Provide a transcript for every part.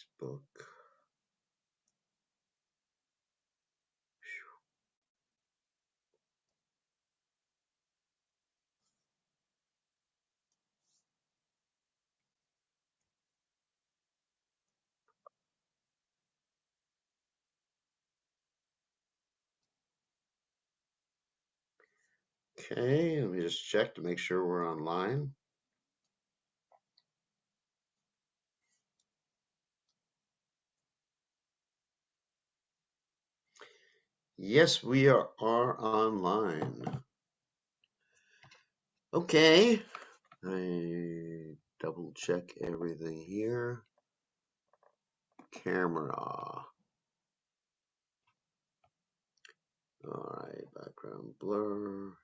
Facebook. Okay, let me just check to make sure we're online. Yes, we are online. Okay, I double check everything here. Camera. All right, background blur,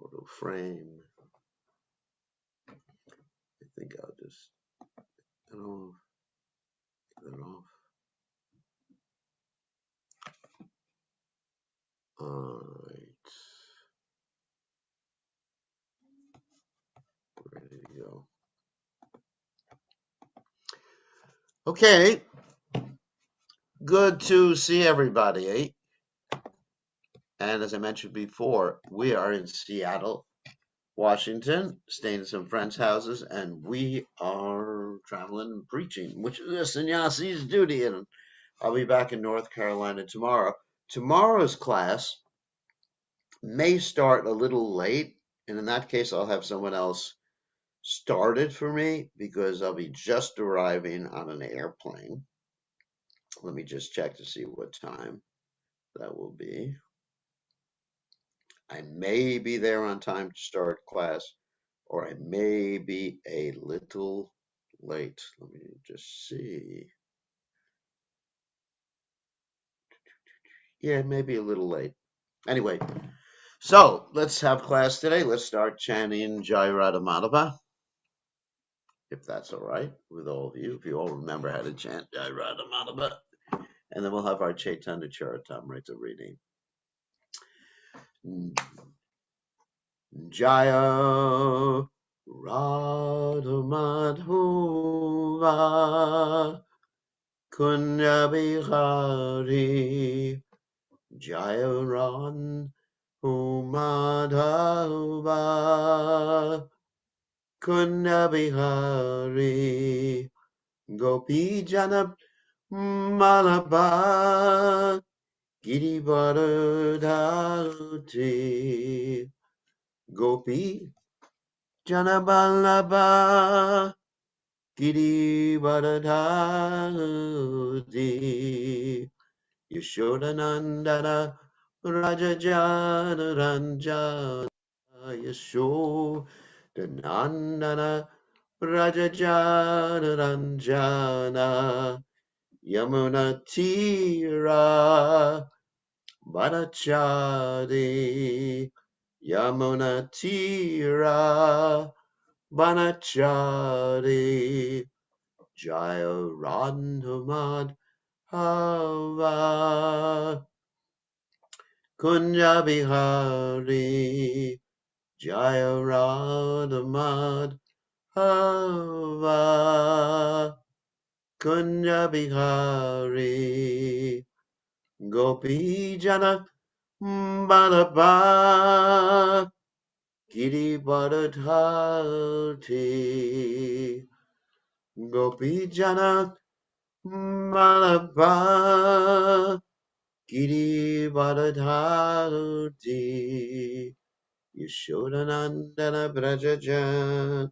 photo frame. I think I'll just, get that off. All right, ready to go. Okay, good to see everybody. And as I mentioned before, we are in Seattle, Washington, staying at some friends' houses, and we are traveling and preaching, which is a sannyasi's duty. And I'll be back in North Carolina tomorrow. Tomorrow's class may start a little late, and in that case, I'll have someone else start it for me because I'll be just arriving on an airplane. Let me just check to see what time that will be. I may be there on time to start class, or I may be a little late. Let me just see. Yeah, maybe a little late. Anyway, so let's have class today. Let's start chanting Jai Radha Madhava, if that's all right with all of you, if you all remember how to chant Jai Radha Madhava. And then we'll have our Caitanya Caritamrta reading. Jaya Radha Madhava Kunya Bihari Jaya Ran Madhava Kunya Bihari Gopi Jana Malabha Girivardhati Gopi Jana Malabha Girivardhati Yashodanandana Rajajana Ranjana Yashodanandana Rajajana Ranjana Yamuna Tira Banachari Yamuna Tira Banachari Jaya Radhamad Hava Kunya Bihari Jaya Radhamad Hava Kunya Bihari Gopi Jana Balaba Giri Bharadhati Gopi Jana Balaba Giri Bharadhati Yashodanandana Brajajana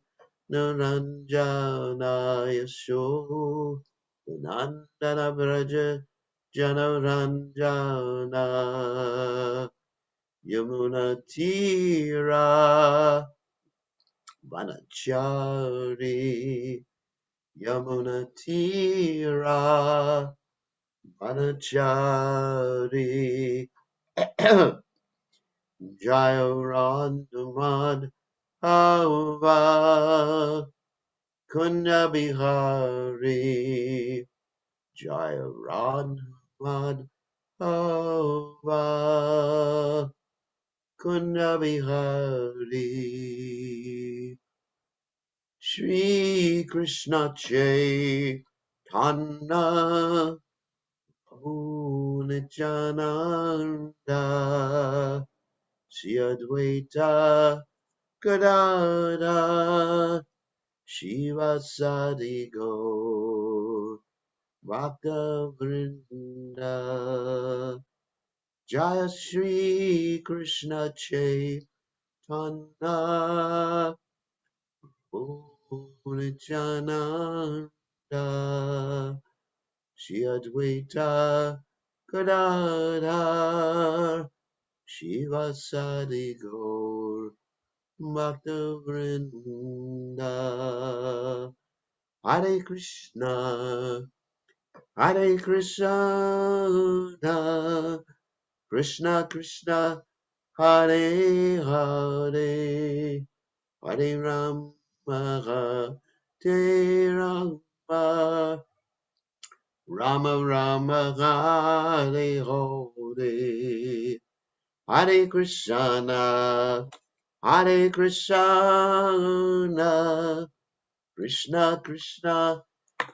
Naranjana Yashodanandana Brajajana Ranjana Yamuna Tira Vanachari Yamuna Tira Vanachari Jaya Radhamad Hava Kunya Bihari Jaya Radhamad Hava Kunya Bihari Shri Krishna Chay Tanna Punijananda Shri Advaita Gadada Shivasadi Gaur Bhakta Vrinda Jaya Shri Krishna Chaitanya Punijananda Shri Advaita Gadada Shivasadi Gaur Bhakta Vrinda Hare Krishna Hare Krishna Krishna Krishna Hare Hare Hare Rama Hare Rama Rama Rama Hare Hare Hare Krishna Hare Krishna Krishna Krishna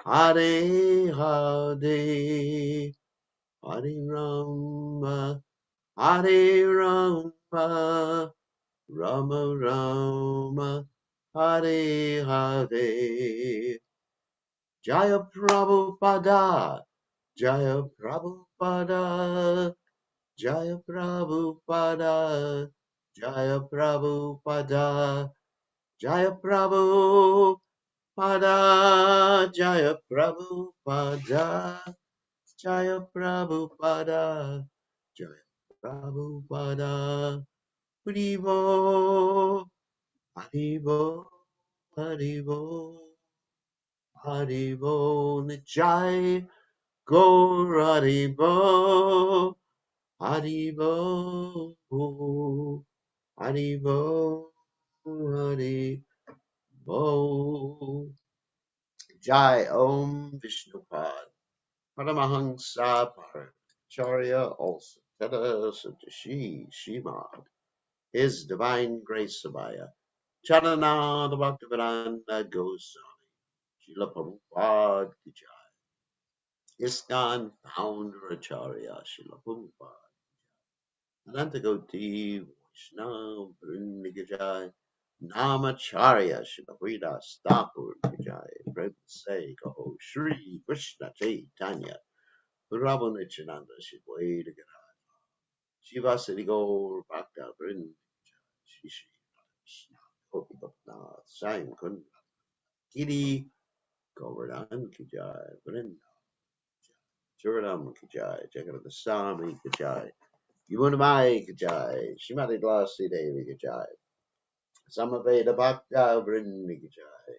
Hare Hare Hare Rama Hare Rama Rama Rama Hare Hare Jaya Prabhupada Jaya Prabhupada Jaya Prabhupada Jaya Prabhupada Jaya Prabhupada Jaya Prabhupada Jaya Prabhupada Jaya Prabhupada Haribo Haribo Haribo Haribo Nijai Gaur Haribo Haribo Haribo Haribo Jai Om Vishnupad Paramahansa Paracharya also Tata Satashi Shimad His Divine Grace Sabaya Charananda Bhaktivedanta Goswami Srila Prabhupada Ki Jai ISKCON Founder Acharya Srila Prabhupada Anantagoti Vaishnava Vrinda Ki Jai Namacharya Srila Hridas Thakur Ki Jai Prabhu Say Kaho Shri Krishna Chaitanya Prabhu Nityananda Shivaya Shiva Siddhi Gaur Bhakta Vrinda Shri Shri Krishna Gopi Bhakta Sai Kun Giri Govardhan Ki Jai Vrinda Churanam Ki Jai Jagannath Swami Ki Jai Yuvanamai Ki Jai Shrimati Tulasi Devi Ki Jai Samaveda Bhakta Vrinda Ki Jai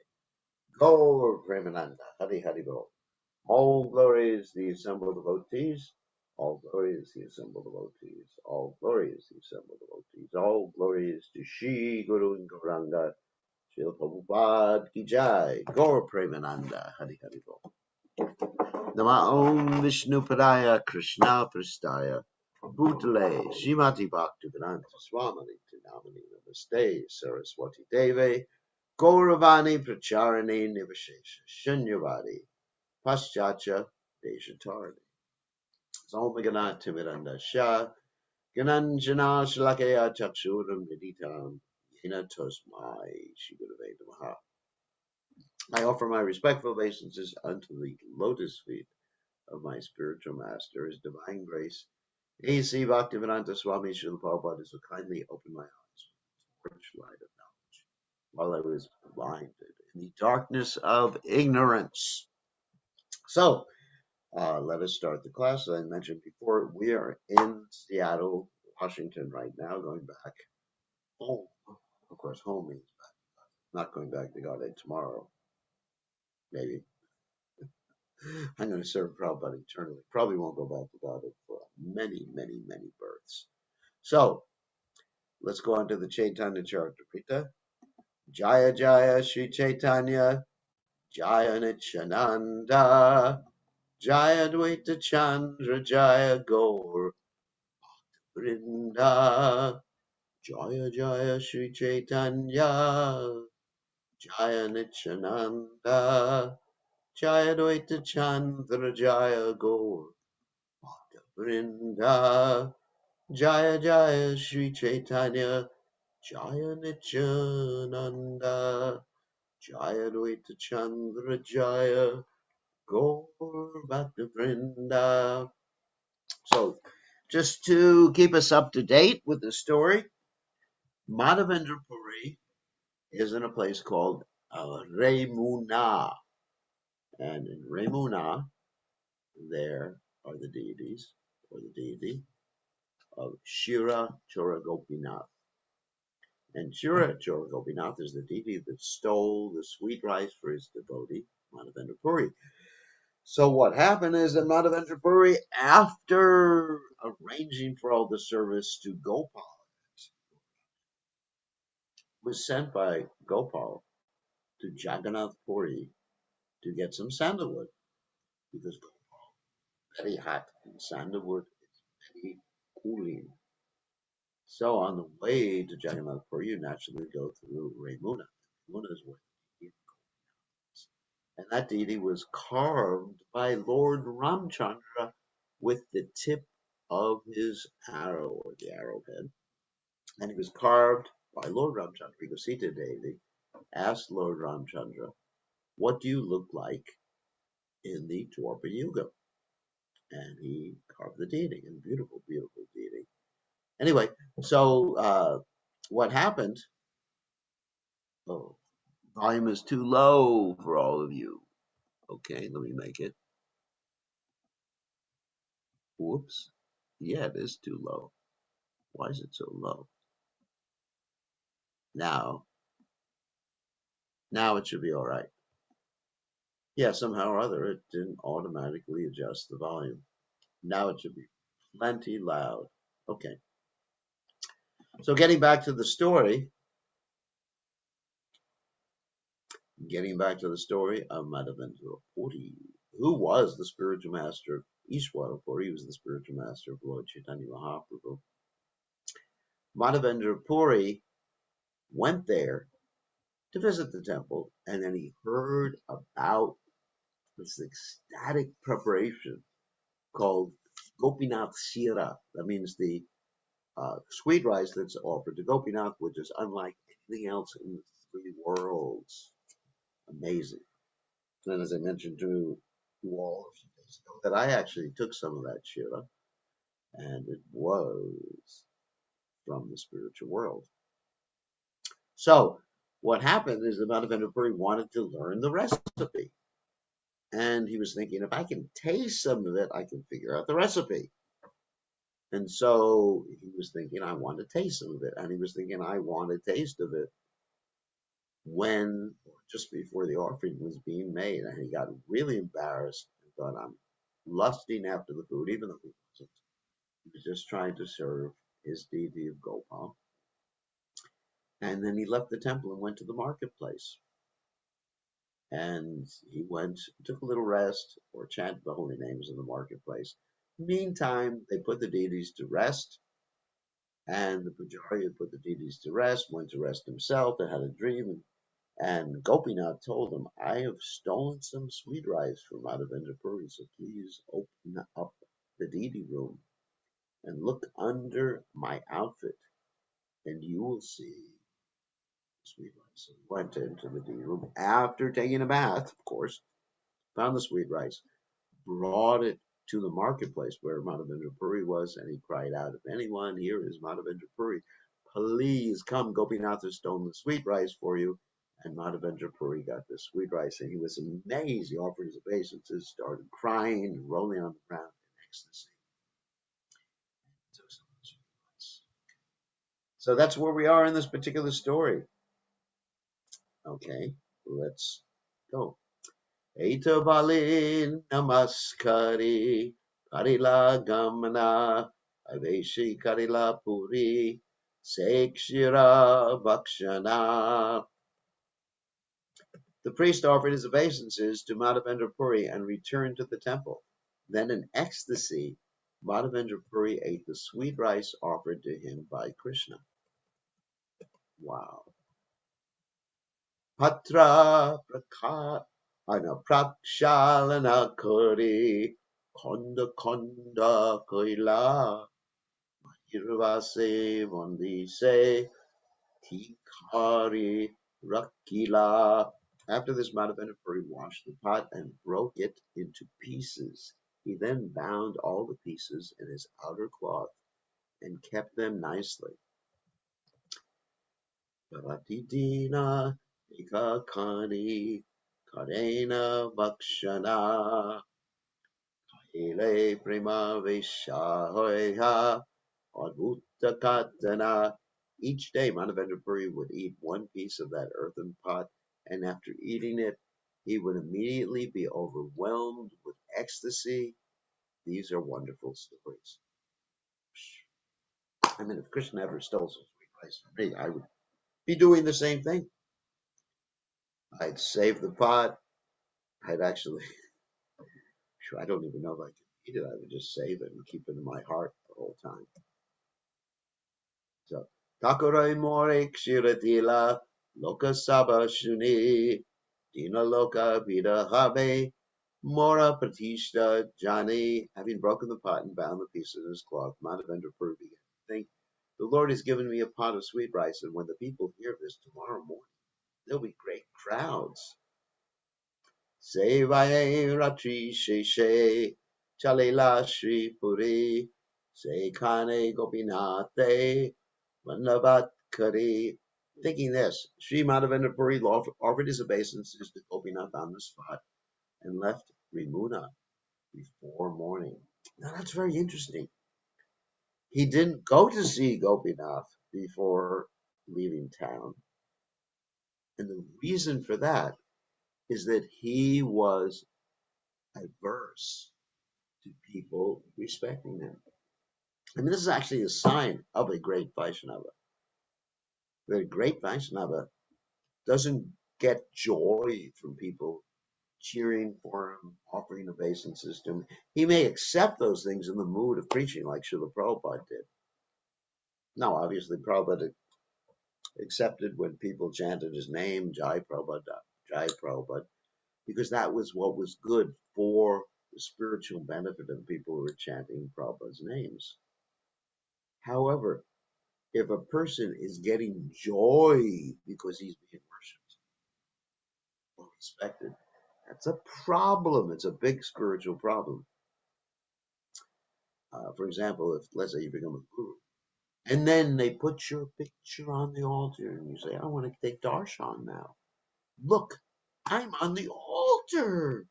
Gaur Premananda Hari Hari Bol All glories the assembled devotees all glories the assembled devotees all glories the assembled devotees all glories to Shri Guru and Gauranga Srila Prabhupada Ki Jai Gaur Premananda Hari Hari Bol Nama Om Vishnu Padaya Krishna Prastaya Bhutale Shrimati Bhaktivedanta Swamini Tinamani Namaste Saraswati Deve Gauravani Pracharani Nivashesha Shunyavadi Paschacha Deshatarni Somagana Timiranda Shah Gananjana Shalakaya Chakshuram Viditam Yena Tosmai Shigurave Namaha I offer my respectful obeisances unto the lotus feet of my spiritual master, His Divine Grace, A.C. Bhaktivedanta Swami Srila Prabhupada, so kindly opened my eyes with the light of knowledge while I was blinded in the darkness of ignorance. So, let us start the class. As I mentioned before, we are in Seattle, Washington right now, going back home. Of course, home means back. Not going back to God tomorrow, maybe. I'm going to serve Prabhupada eternally. Probably won't go back to God for many, many, many births. So, let's go on to the Chaitanya Charitamrta. Jaya Jaya Sri Chaitanya, Jaya Nityananda, Jaya Dvaita Chandra, Jaya Gaur Vrinda, Jaya Jaya Sri Chaitanya, Jaya Nityananda, Jaya Dvaita Chandra Jaya Gaur Bhakta Vrinda. Jaya Jaya Sri Chaitanya Jaya Nityananda. Jaya Dvaita Chandra Jaya Gaur Bhakta Vrinda. So, just to keep us up to date with the story, Madhavendra Puri is in a place called Remuna. And in Remuna, there are the deities, or the deity of Shira Chora Gopinath. And Shira Chora Gopinath is the deity that stole the sweet rice for his devotee, Madhavendra Puri. So what happened is that Madhavendra Puri, after arranging for all the service to Gopal, was sent by Gopal to Jagannath Puri to get some sandalwood because Gopal is very hot and sandalwood is very cooling. So on the way to Jagannath Puri, you naturally go through Remuna. Remuna is where the deity is. And that deity was carved by Lord Ramchandra with the tip of his arrow or the arrowhead. And he was carved by Lord Ramchandra because Sita Devi asked Lord Ramchandra, what do you look like in the Dwapara Yuga? And he carved the deity, a beautiful, beautiful deity. Anyway, so what happened? Oh, volume is too low for all of you. Okay, let me make it. Whoops. Yeah, it is too low. Why is it so low? Now it should be all right. Yeah, somehow or other it didn't automatically adjust the volume. Now it should be plenty loud. Okay. So getting back to the story, of Madhavendra Puri, who was the spiritual master of Ishwara Puri. He was the spiritual master of Lord Chaitanya Mahaprabhu. Madhavendra Puri went there to visit the temple, and then he heard about this ecstatic preparation called Gopinath Shira. That means the sweet rice that's offered to Gopinath, which is unlike anything else in the three worlds. Amazing. And as I mentioned to you all a few days ago, that I actually took some of that Shira, and it was from the spiritual world. So what happened is that Madhavendra Puri wanted to learn the recipe. And he was thinking, if I can taste some of it, I can figure out the recipe. And so he was thinking, I want to taste some of it. And he was thinking, I want a taste of it when, or just before the offering was being made. And he got really embarrassed and thought, I'm lusting after the food, even though he wasn't. He was just trying to serve his deity of Gopal. And then he left the temple and went to the marketplace. And he went, took a little rest, or chanted the holy names in the marketplace. Meantime, they put the deities to rest, and the Pujari had put the deities to rest, went to rest himself, and had a dream. And Gopinath told him, I have stolen some sweet rice from Madhavendra Puri, so please open up the deity room and look under my outfit, and you will see sweet rice. So he went into the deity room after taking a bath, of course, found the sweet rice, brought it to the marketplace where Madhavendra Puri was, and he cried out, if anyone here is Madhavendra Puri, please come, Gopinath has stolen the sweet rice for you. And Madhavendra Puri got the sweet rice, and he was amazed. He offered his obeisances, started crying and rolling on the ground in ecstasy. So that's where we are in this particular story. Okay, let's go. Eta Balin Namaskari Karila Gamana Aveshi Karila Puri Sekshira Bhakshana. The priest offered his obeisances to Madhavendra Puri and returned to the temple. Then in ecstasy, Madhavendra Puri ate the sweet rice offered to him by Krishna. Wow. Patra Anaprakshalana kori konda konda koila irvase mondise tikari rakila. After this, Madhavendra washed the pot and broke it into pieces. He then bound all the pieces in his outer cloth and kept them nicely. Paratidina ekakani karena vakshana ile prima veshahoya adbhuta katana. Each day, Madhavendra would eat one piece of that earthen pot, and after eating it, he would immediately be overwhelmed with ecstasy. These are wonderful stories. I mean, if Krishna ever stole some sweet rice from me, I would be doing the same thing. I'd save the pot. I'd actually, I don't even know if I could eat it. I would just save it and keep it in my heart the whole time. So, Takurai more kshiratila loka saba shuni dina loka vida habe mora pratishta jani. Having broken the pot and bound the pieces in his cloth, Madhavendra Puri began to think, the Lord has given me a pot of sweet rice, and when the people hear this tomorrow morning, there'll be great crowds. Sevaye Ratri Sheshe Chalila Shri Puri Sekane Gopinate Mandavat Kari. Thinking this, Sri Madhavendra Puri offered his obeisances to Gopinath on the spot and left Rimuna before morning. Now that's very interesting. He didn't go to see Gopinath before leaving town. And the reason for that is that he was averse to people respecting him. I mean, this is actually a sign of a great Vaishnava. The great Vaishnava doesn't get joy from people cheering for him, offering obeisances to him. He may accept those things in the mood of preaching, like Srila Prabhupada did. Now, obviously, Prabhupada accepted when people chanted his name, Jai Prabhupada, because that was what was good for the spiritual benefit of people who were chanting Prabhupada's names. However, if a person is getting joy because he's being worshipped or respected, that's a problem. It's a big spiritual problem. For example, if let's say you become a guru, and then they put your picture on the altar, and you say, "I want to take darshan now. Look, I'm on the altar.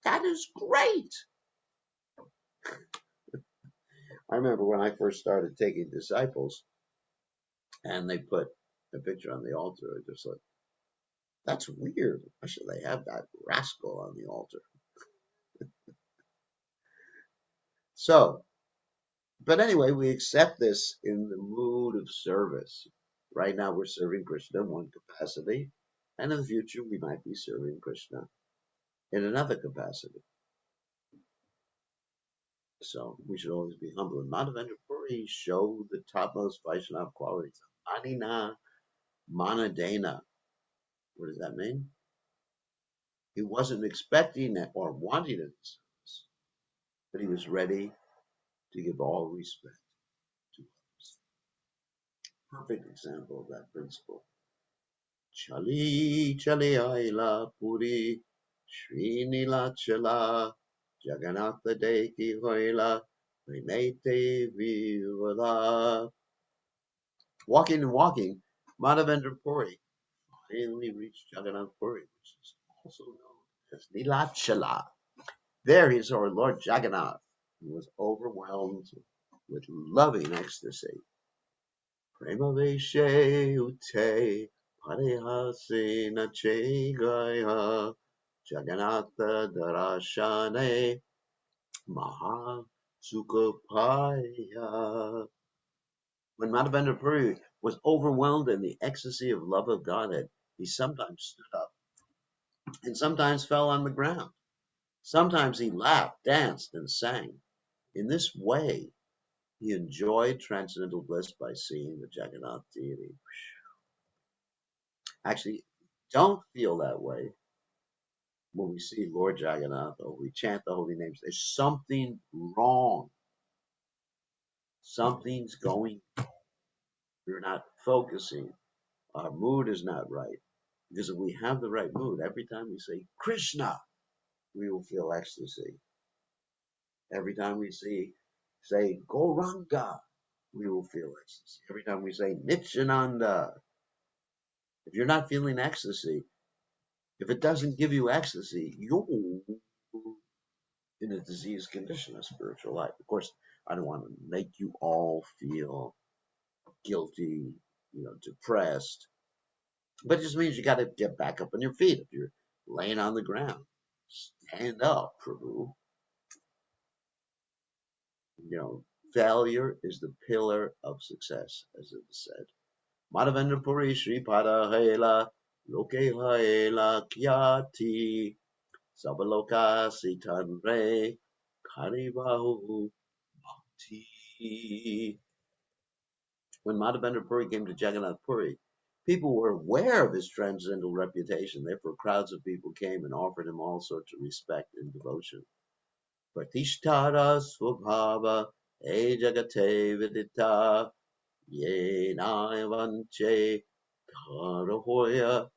That is great." I remember when I first started taking disciples, and they put a picture on the altar. I just like, that's weird. Why should they have that rascal on the altar? So, but anyway, we accept this in the mood of service. Right now, we're serving Krishna in one capacity, and in the future, we might be serving Krishna in another capacity. So, we should always be humble. And Madhavendra Puri showed the topmost Vaishnava qualities of Anina Manadena. What does that mean? He wasn't expecting it or wanting it, but he was ready to give all respect to others. Perfect example of that principle. Chali chali aila puri Srinila chala Jagannatha deki hoila Vinete vivala. Walking and walking, Madhavendra Puri finally reached Jagannath Puri, which is also known as Nilachala. There he saw Lord Jagannath, who was overwhelmed with loving ecstasy. Prema Veshe Ute Parihase Nache Gaya Jagannatha Darashane Maha Sukhapaya. When Madhavendra Puri was overwhelmed in the ecstasy of love of Godhead, he sometimes stood up and sometimes fell on the ground. Sometimes he laughed, danced, and sang. In this way, he enjoyed transcendental bliss by seeing the Jagannath deity. Actually, don't feel that way. when we see Lord Jagannath or we chant the holy names, there's something wrong. Something's going. We're not focusing. Our mood is not right. Because if we have the right mood, every time we say Krishna, we will feel ecstasy. Every time we say Goranga, we will feel ecstasy. Every time we say Nityananda, if you're not feeling ecstasy, if it doesn't give you ecstasy, you're in a diseased condition of spiritual life. Of course, I don't want to make you all feel guilty, depressed. But it just means you got to get back up on your feet. If you're laying on the ground, stand up, Prabhu. Failure is the pillar of success, as it is said. Madhavendra Puri Sri Pada Hela Loke Hela Kyati Sabaloka Sitanre Karibahu Bhakti. When Madhavendra Puri came to Jagannath Puri, people were aware of his transcendental reputation. Therefore, crowds of people came and offered him all sorts of respect and devotion. Pratishtara Swabhava E Jagate Vidita Ye Naivanche Karahoya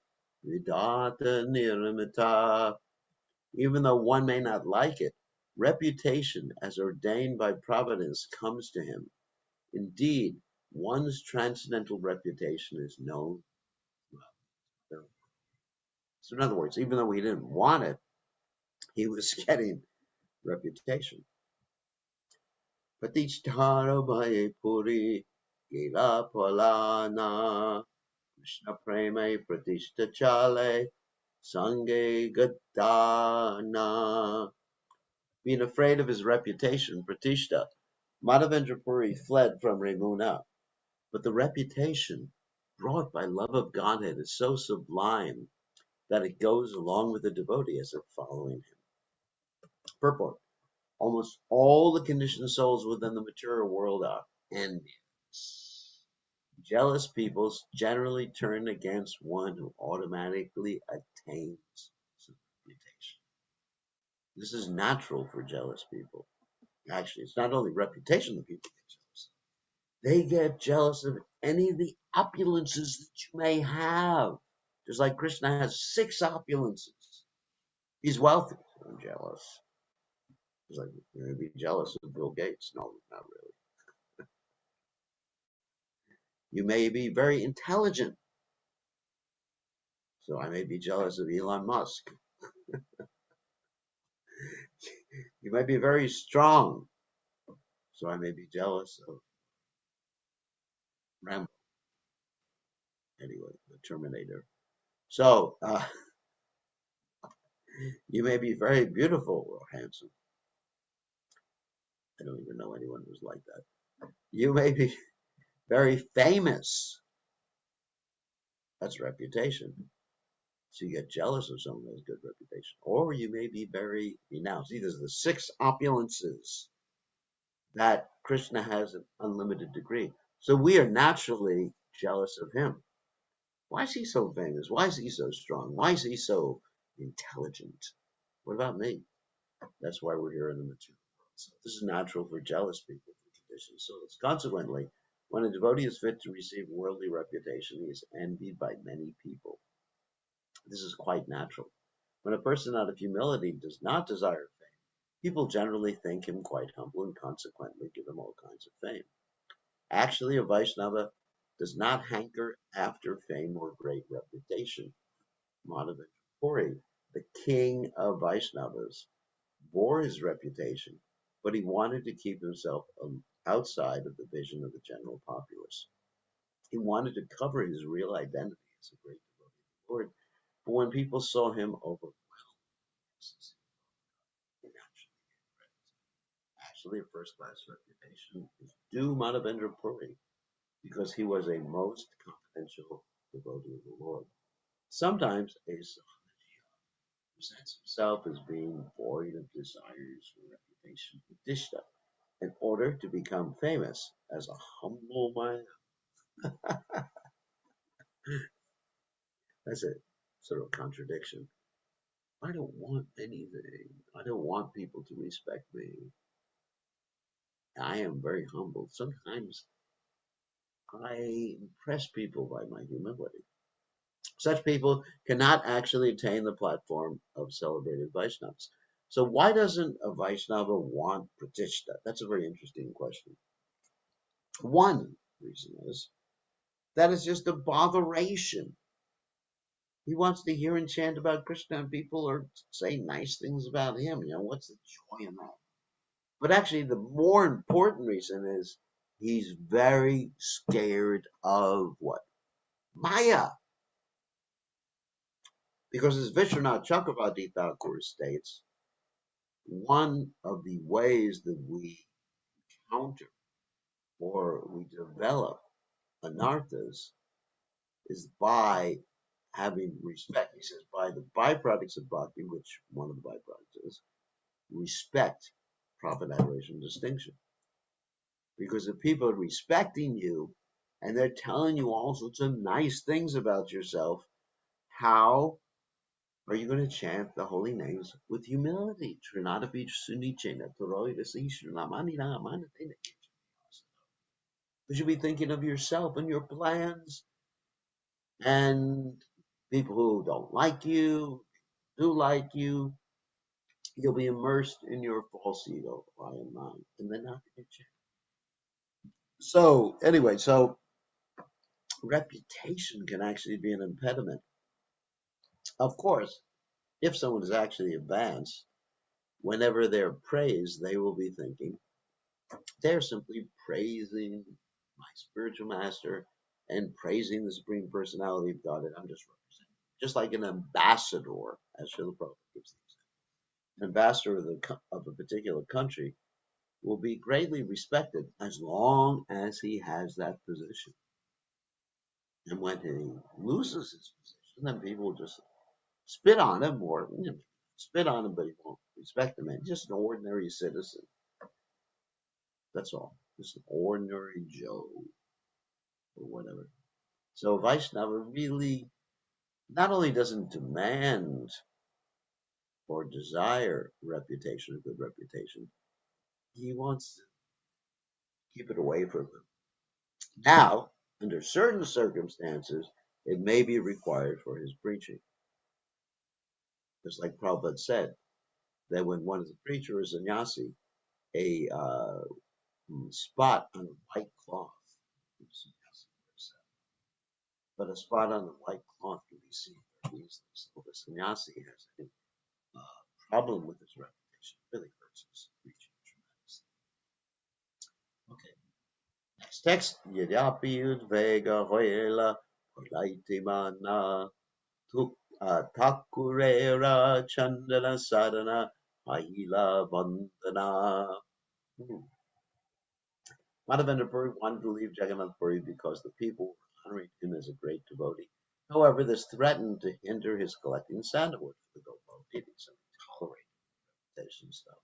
Vidata Niramita. Even though one may not like it, reputation as ordained by providence comes to him. Indeed, one's transcendental reputation is known. So in other words, even though he didn't want it, he was getting reputation. Pratishtara Bhaye Puri Gila Palana Krishna Preme Pratishta Chale Sange Gadana. Being afraid of his reputation, Pratishta, Madhavendra Puri fled from Remuna. But the reputation brought by love of Godhead is so sublime that it goes along with the devotee as they're following him. Purport. Almost all the conditioned souls within the material world are envious. Jealous peoples generally turn against one who automatically attains some reputation. This is natural for jealous people. Actually, it's not only reputation that people get jealous of. They get jealous of any of the opulences that you may have. Just like Krishna has 6 opulences. He's wealthy. I'm jealous. It's like, you're going to be jealous of Bill Gates. No, not really. You may be very intelligent. So I may be jealous of Elon Musk. You might be very strong. So I may be jealous of Rambo. Anyway, the Terminator. So you may be very beautiful or handsome. I don't even know anyone who's like that. You may be very famous. That's reputation. So you get jealous of someone who has good reputation. Or you may be very renowned. See, there's the 6 opulences that Krishna has an unlimited degree. So we are naturally jealous of him. Why is he so famous? Why is he so strong? Why is he so intelligent? What about me? That's why we're here in the material world. So this is natural for jealous people, for conditioned souls. Consequently, when a devotee is fit to receive worldly reputation, he is envied by many people. This is quite natural. When a person out of humility does not desire fame, people generally think him quite humble and consequently give him all kinds of fame. Actually, a Vaishnava does not hanker after fame or great reputation. Madhavendra Puri, the king of Vaishnavas, bore his reputation, but he wanted to keep himself outside of the vision of the general populace. He wanted to cover his real identity as a great devotee of the Lord. But when people saw him overwhelmed, he naturally gave praise. Actually, a first-class reputation is due Madhavendra Puri because he was a most confidential devotee of the Lord. Sometimes a Sahaja presents himself as being void of desires for reputation, Pratishta, in order to become famous as a humble man. That's a sort of contradiction. I don't want anything. I don't want people to respect me. I am very humble. Sometimes I impress people by my humility. Such people cannot actually attain the platform of celebrated Vaishnavas. So why doesn't a Vaishnava want Pratishta? That's a very interesting question. One reason is that it's just a botheration. He wants to hear and chant about Krishna, and people are saying nice things about him. What's the joy in that? But actually, the more important reason is he's very scared of what? Maya. Because as Vishwanath Chakravarti Thakur states, one of the ways that we counter or we develop anarthas is by having respect. He says by the byproducts of bhakti, which one of the byproducts is respect, profit, adoration, distinction. Because if people are respecting you and they're telling you all sorts of nice things about yourself, how are you going to chant the holy names with humility? You should be thinking of yourself and your plans, and people who don't like you, do like you, you'll be immersed in your false ego, I am mine, and then not going to change. So anyway, so reputation can actually be an impediment. Of course, if someone is actually advanced, whenever they're praised, they will be thinking they're simply praising my spiritual master and praising the Supreme Personality of God, and I'm just representing. Just like an ambassador, as Srila Prabhupada gives the example. An ambassador of a particular country will be greatly respected as long as he has that position. And when he loses his position, then people will just spit on him or spit on him, but he won't respect him. And just an ordinary citizen. That's all. Just an ordinary Joe or whatever. So Vaishnava really not only doesn't demand or desire reputation, a good reputation, he wants to keep it away from him. Now, under certain circumstances, it may be required for his preaching. Just like Prabhupada said, that when one is a preacher or sannyasi, a spot on a white cloth, but a spot on the white cloth can be seen very easily. So if a sannyasi has any problem with his reputation, it really hurts his preaching tremendously. Okay, next text. Yadyapi udvega hoela polaitimana Thakurera Chandana Sadhana Ahila Vandana. Madhavendra Puri wanted to leave Jagannath Puri because the people were honoring him as a great devotee. However, this threatened to hinder his collecting sandalwood for the Gopal deities and tolerating reputation stuff.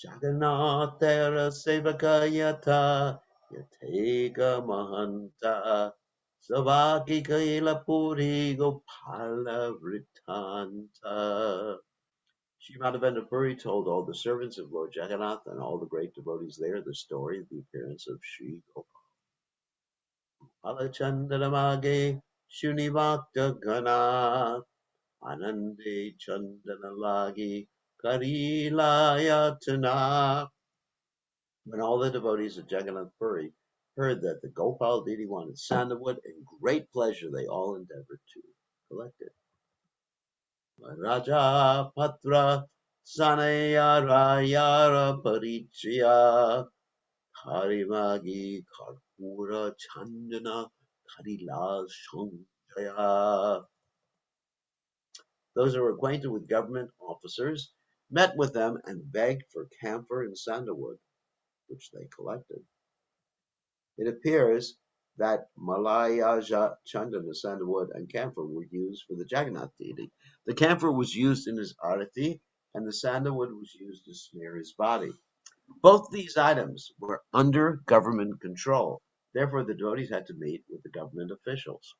Jagannathera Sevakayata Yatega Mahanta Savaki Kaila Puri Gopala Vritanta. Sri Madhavendra Puri told all the servants of Lord Jagannath and all the great devotees there the story of the appearance of Sri Gopala Chandanamage Shunivakta Gana Anande Chandanalagi Karilayatana. When all the devotees of Jagannath Puri heard that the Gopal deity wanted sandalwood, in great pleasure they all endeavored to collect it. Raja Patra Sanaya Rayara Parichya Harimagi Karpura Chandana Karila Shankaya. Those who were acquainted with government officers met with them and begged for camphor and sandalwood, which they collected. It appears that Malaya Chandana, sandalwood, and camphor were used for the Jagannath deity. The camphor was used in his arati, and the sandalwood was used to smear his body. Both these items were under government control. Therefore, the devotees had to meet with the government officials.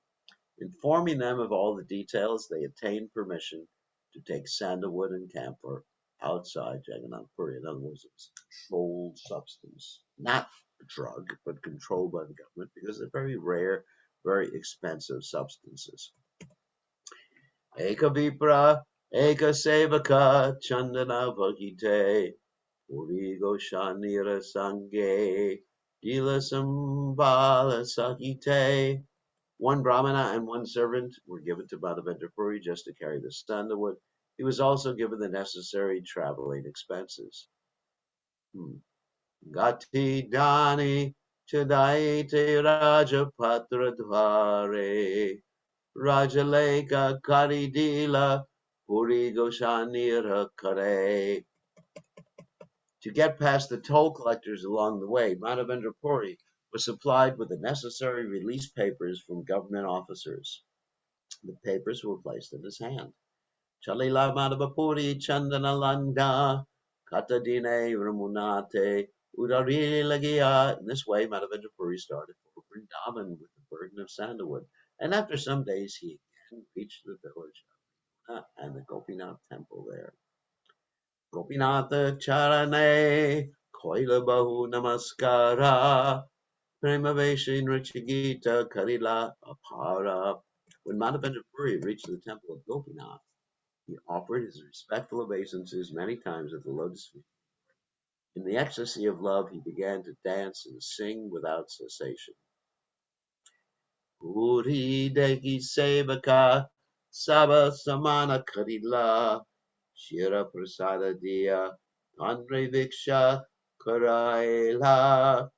Informing them of all the details, they obtained permission to take sandalwood and camphor outside Jagannath Puri. In other words, it's a controlled substance, not a drug, but controlled by the government because they're very rare, very expensive substances. Eka Vipra, Eka Sevaka, Chandana Vakite, Puri Goshanira Sange, Dila Sambala Sakite. One Brahmana and one servant were given to Madhavendra Puri just to carry the sandalwood. He was also given the necessary traveling expenses. Gati Dani Chadaite Rajapatra Dware Rajaleka Karidila Puri Goshanira Kare. To get past the toll collectors along the way, Madhavendra Puri was supplied with the necessary release papers from government officers. The papers were placed in his hand. Chalila Madhavapuri Chandanalanda Katadine Ramunate Udari Lagia. In this way, Madhavendra Puri started for Vrindavan with the burden of sandalwood. And after some days, he again reached the village and the Gopinath temple there. Gopinatha Charane Koila Bahu Namaskara Premaveshin Richigita Karila Apara. When Madhavendra Puri reached the temple of Gopinath, he offered his respectful obeisances many times at the lotus feet. In the ecstasy of love, he began to dance and sing without cessation. Puri Deki Sevaka Saba Samana Karila Shira Prasada Dia Andre Viksha Karaila.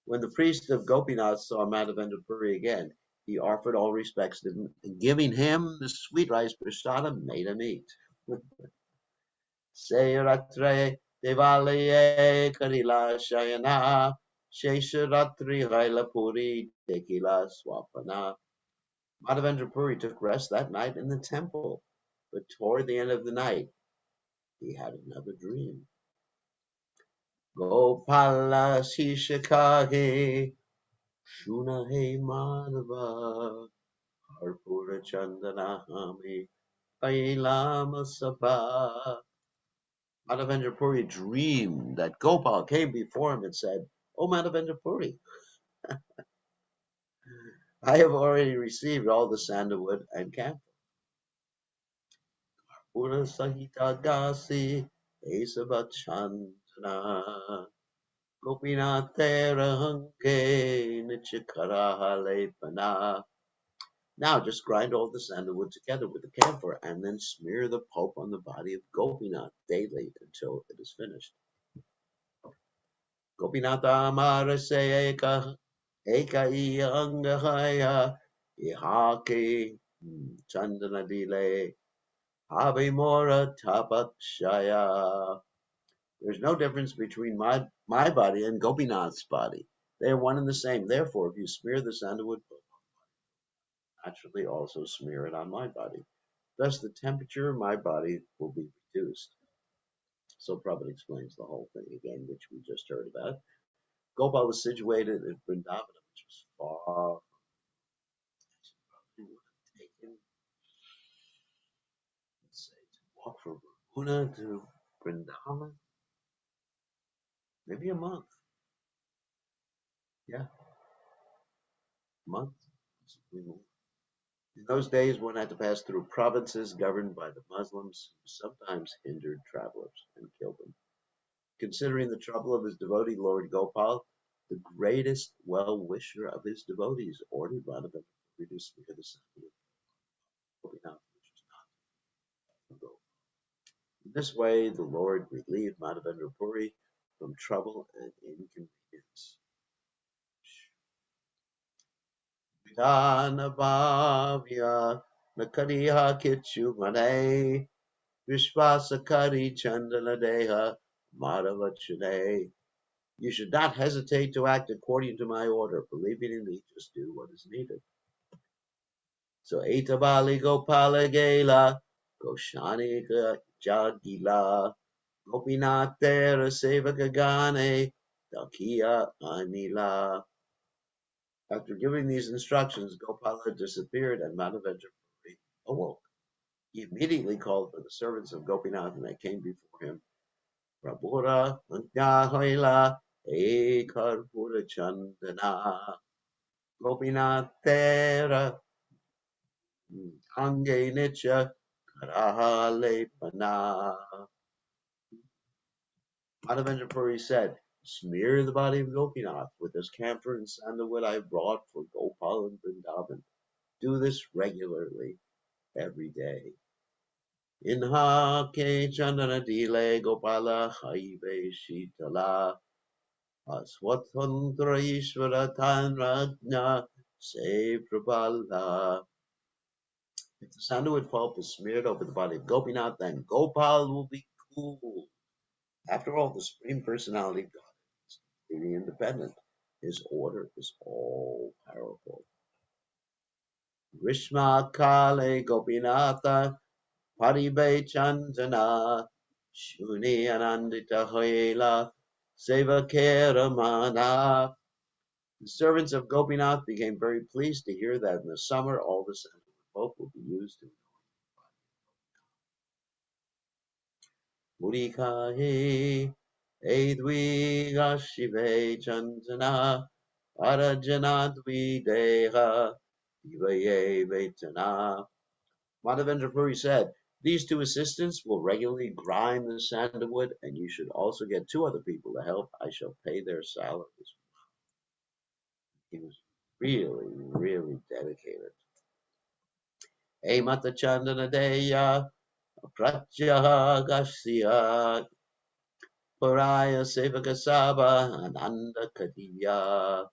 When the priest of Gopinath saw Madhavendra Puri again, he offered all respects to him, and giving him the sweet rice prasadam, made him eat. Seyaratre Devalaye Karila Shayana Shesharatri Hailapuri Tekila Swapana. Madhavendra Puri took rest that night in the temple, but toward the end of the night, he had another dream. Gopala Shishakahi Shuna He Madhava Harpura Chandanahami Kailama Sabha. Madhavendra Puri dreamed that Gopal came before him and said, "O Madhavendra Puri, I have already received all the sandalwood and camphor. Pura Sahita Gasi Esavat Chandana Gopinathera Hanke Nichikara Pana." Now just grind all the sandalwood together with the camphor and then smear the pulp on the body of Gopinath daily until it is finished. Gopinatha Amarase Eka Angahaya Ihake Chandanadile Abhimora Tapakshaya. There's no difference between my body and Gopinath's body. They are one and the same. Therefore, if you smear the sandalwood, naturally also smear it on my body. Thus, the temperature of my body will be reduced. So Prabhupada explains the whole thing again, which we just heard about. Gopal was situated in Vrindavan, which was far from taken, let's say, to walk from Pune to Vrindavan, maybe a month. Yeah, a month. In those days, one had to pass through provinces governed by the Muslims, who sometimes hindered travelers and killed them. Considering the trouble of his devotee Lord Gopal, the greatest well-wisher of his devotees ordered Madhavendra to reduce the sandalwood, which was not Gopal. In this way, the Lord relieved Madhavendra Puri from trouble and inconvenience. Vidhanabhavya nakariha kitchu mane vishvasakari chandaladeha madhavachane. You should not hesitate to act according to my order. Believing in me, just do what is needed. So Etabali Gopala Gela Goshani Jagila Gopinathera Sevakagane Dakia Anila. After giving these instructions, Gopala disappeared and Madhavendra Puri awoke. He immediately called for the servants of Gopinath and they came before him. Prabhura Hoila Ekarpura Chandana Gopinath Tera Ange Nitya Karahale Pana. Madhavendra Puri said, smear the body of Gopinath with this camphor and sandalwood I brought for Gopal and Vrindavan. Do this regularly, every day. Inha ke chandana dile Gopala haive shitala aswatantra ishvara tanrajna se prabhala. If the sandalwood pulp is smeared over the body of Gopinath, then Gopal will be cool. After all, the Supreme Personality of God is completely independent. His order is all powerful. Grishma Kale Gopinatha Paribe Chandana Shuni Anandita Hoela Seva Keramana. The servants of Gopinath became very pleased to hear that in the summer all the sandalwood pulp will be used in Murikahe Edviga Shive Chandana Arajanadvi Deha Divaye Vetana. Madhavendra Puri said, these two assistants will regularly grind the sandalwood, and you should also get two other people to help. I shall pay their salaries. He was really, really dedicated. Emata Chandana Deya Pratyaha Gasya Paraya Sevaka Saba Ananda Kadiya.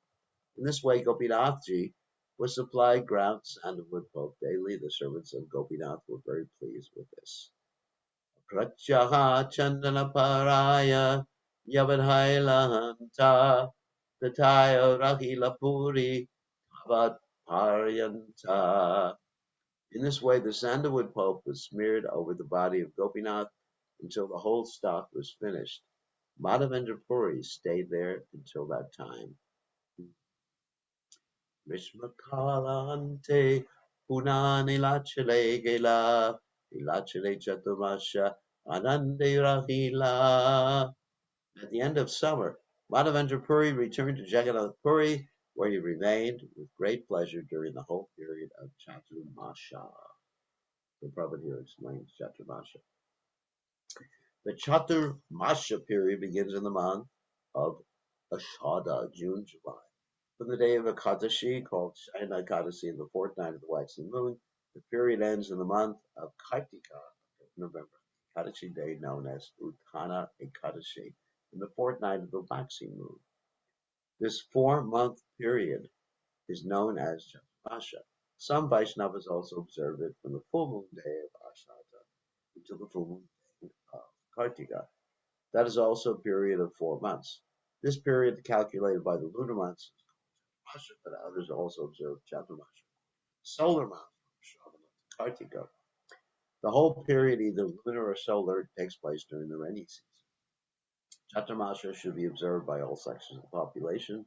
In this way, Gopinathji was supplied ground sandalwood pulp daily. The servants of Gopinath were very pleased with this. Pratyaha Chandana Paraya Yavadhailahanta Tataya Rahila Puri Bhavat Paryanta. In this way, the sandalwood pulp was smeared over the body of Gopinath until the whole stock was finished. Madhavendra Puri stayed there until that time. Vishmakalante Punani Lachale Gela Ilachale Chatumasha Anande Rahila. At the end of summer, Madhavendra Puri returned to Jagannath Puri, where he remained with great pleasure during the whole period of Chaturmasha. The Prabhupada here explains Chaturmasha. The Chaturmasha period begins in the month of Ashada, June, July. From the day of Ekadashi, called Shaina Ekadashi, in the fourth night of the waxing moon, the period ends in the month of Kartika, November. Ekadashi day known as Uttana Ekadashi, in the fourth night of the waxing moon. This 4-month period is known as Chaturmasha. Some Vaishnavas also observe it from the full moon day of Ashada until the full moon day of Kartika. That is also a period of 4 months. This period, calculated by the lunar months, is called Chaturmasha, but others also observe Chaturmasha. Solar month, Shravana, Kartika. The whole period, either lunar or solar, takes place during the rainy season. Chaturmasha should be observed by all sections of the population.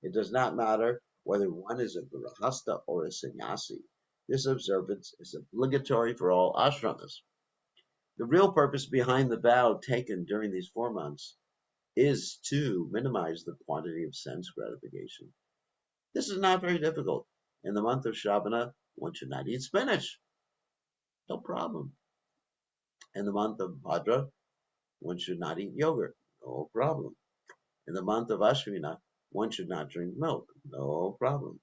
It does not matter whether one is a grahasta or a sannyasi. This observance is obligatory for all ashramas. The real purpose behind the vow taken during these 4 months is to minimize the quantity of sense gratification. This is not very difficult. In the month of Shravana, one should not eat spinach. No problem. In the month of Bhadra, one should not eat yogurt. No problem. In the month of Ashwina, one should not drink milk. No problem.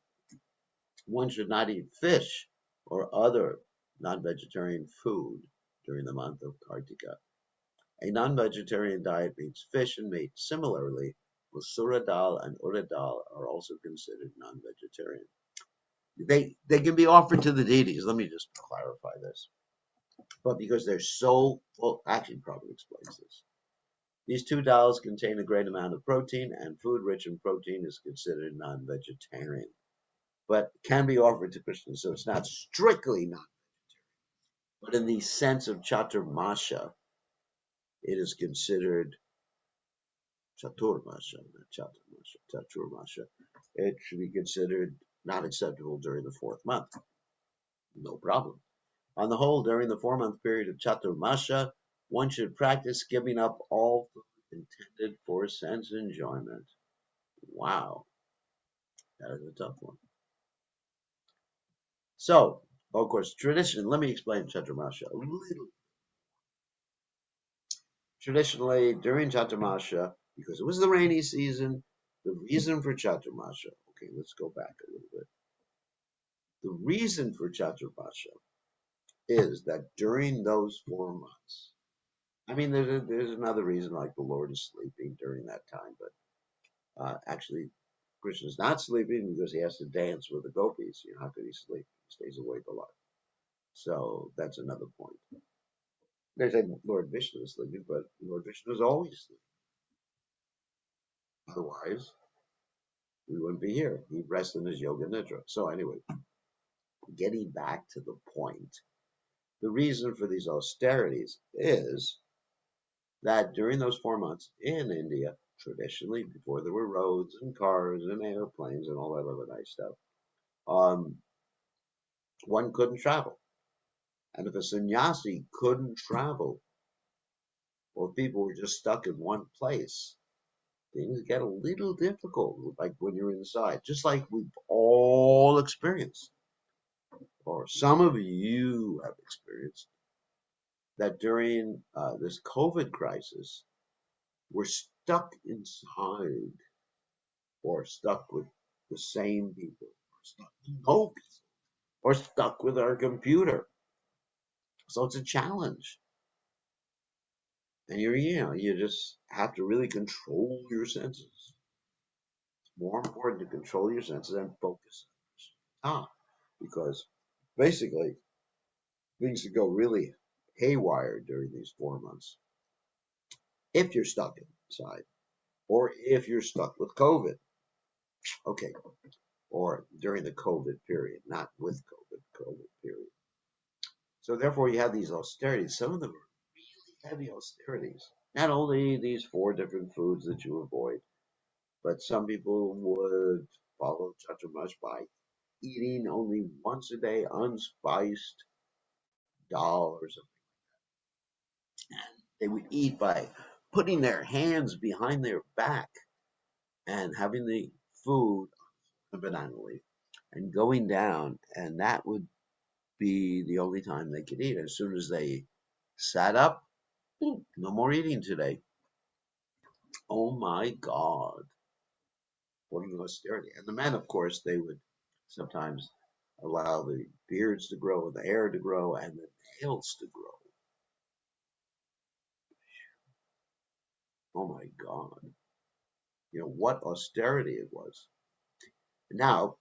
One should not eat fish or other non-vegetarian food during the month of Kartika. A non-vegetarian diet means fish and meat. Similarly, Masura dal and urad dal are also considered non-vegetarian. They can be offered to the deities. Let me just clarify this. But because they're so well, actually probably explains this. These 2 dals contain a great amount of protein, and food rich in protein is considered non-vegetarian, but can be offered to Krishna, so it's not strictly non-vegetarian. But in the sense of Chaturmasha, it is considered Chaturmasha, not Chaturmasha, Chaturmasha. It should be considered not acceptable during the fourth month. No problem. On the whole, during the 4 month period of Chaturmasha, one should practice giving up all food intended for sense enjoyment. Wow, that is a tough one. So, of course, tradition. Let me explain Chaturmasha a little. Traditionally, during Chaturmasha, because it was the rainy season, the reason for Chaturmasha. Okay, let's go back a little bit. The reason for Chaturmasha is that during those 4 months, I mean, there's another reason, like the Lord is sleeping during that time, but actually, Krishna's not sleeping because he has to dance with the gopis. You know, how could he sleep? He stays awake a lot. So that's another point. They say Lord Vishnu is sleeping, but Lord Vishnu is always sleeping. Otherwise, we wouldn't be here. He'd rest in his yoga nidra. So anyway, getting back to the point, the reason for these austerities is that during those 4 months in India, traditionally, before there were roads and cars and airplanes and all that other nice stuff, um, one couldn't travel. And if a sannyasi couldn't travel, or people were just stuck in one place, things get a little difficult, like when you're inside, just like we've all experienced, or some of you have experienced, that during this COVID crisis, we're stuck inside, or stuck with the same people, or stuck with no people, or stuck with our computer. So it's a challenge. And you just have to really control your senses. It's more important to control your senses and focus on because basically things could go really haywire during these 4 months if you're stuck inside or if you're stuck with COVID. Okay, or during the COVID period, not with COVID period. So therefore you have these austerities. Some of them are really heavy austerities. Not only these 4 different foods that you avoid, but some people would follow Chaturmash by eating only once a day unspiced dal or something. And they would eat by putting their hands behind their back and having the food on a banana leaf and going down, and that would be the only time they could eat. As soon as they sat up, no more eating today. Oh my God. What an austerity. And the men, of course, they would sometimes allow the beards to grow and the hair to grow and the nails to grow. Oh my God. You know, what austerity it was. Now,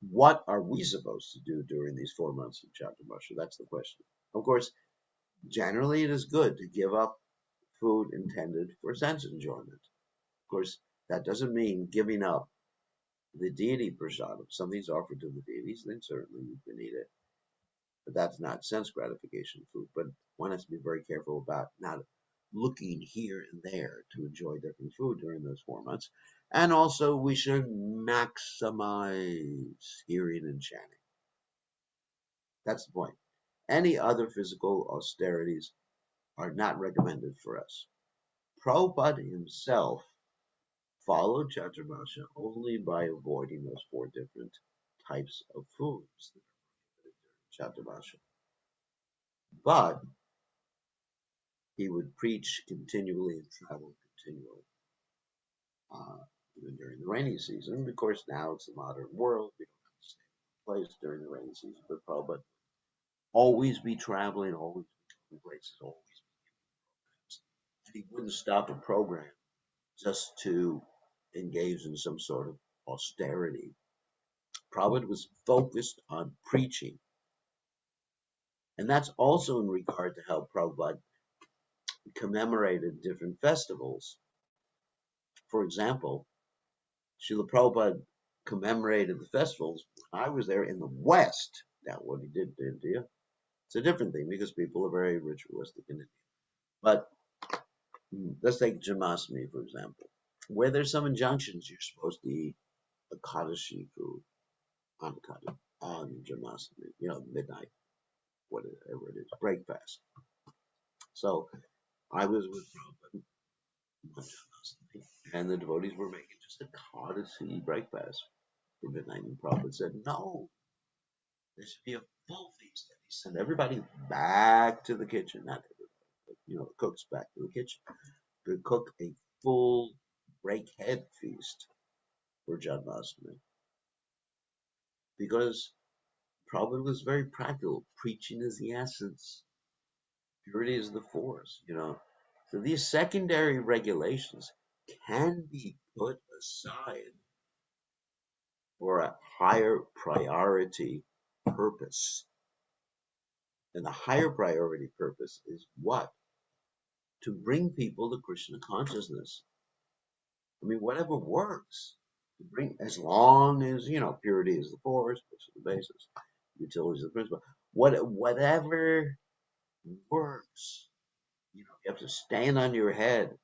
what are we supposed to do during these 4 months of Chaturmasha? That's the question. Of course, generally it is good to give up food intended for sense enjoyment. Of course, that doesn't mean giving up the deity prasadam. If something's offered to the deities, then certainly you can eat it. But that's not sense gratification food. But one has to be very careful about not looking here and there to enjoy different food during those 4 months. And also, we should maximize hearing and chanting. That's the point. Any other physical austerities are not recommended for us. Prabhupada himself followed Chaturmasha only by avoiding those 4 different types of foods that are Chaturmasha. But he would preach continually and travel continually, even during the rainy season. Of course, now it's the modern world. We don't have to stay in place during the rainy season, but Prabhupada always be traveling, always be going places, always be. And he wouldn't stop a program just to engage in some sort of austerity. Prabhupada was focused on preaching. And that's also in regard to how Prabhupada commemorated different festivals. For example, Srila Prabhupada commemorated the festivals when I was there in the West. Now, what he did in India, it's a different thing because people are very ritualistic in India. But let's take Jamasmi, for example, where there's some injunctions you're supposed to eat a Kadashi food on Jamasmi, midnight, whatever it is, breakfast. So I was with Prabhupada on Jamasmi, and the devotees were making just a Kadashi breakfast for midnight, and Prabhupada said, no, there should be a full feast. And he sent everybody back to the kitchen, not everybody, but, the cooks back to the kitchen to cook a full breakhead feast for Janmashtami because Prabhupada was very practical. Preaching is the essence, purity is the force. So these secondary regulations can be put aside for a higher priority purpose. And the higher priority purpose is what? To bring people to Krishna consciousness. I mean, whatever works. To bring, as long as, purity is the force, which is the basis, utility is the principle. Whatever works. You have to stand on your head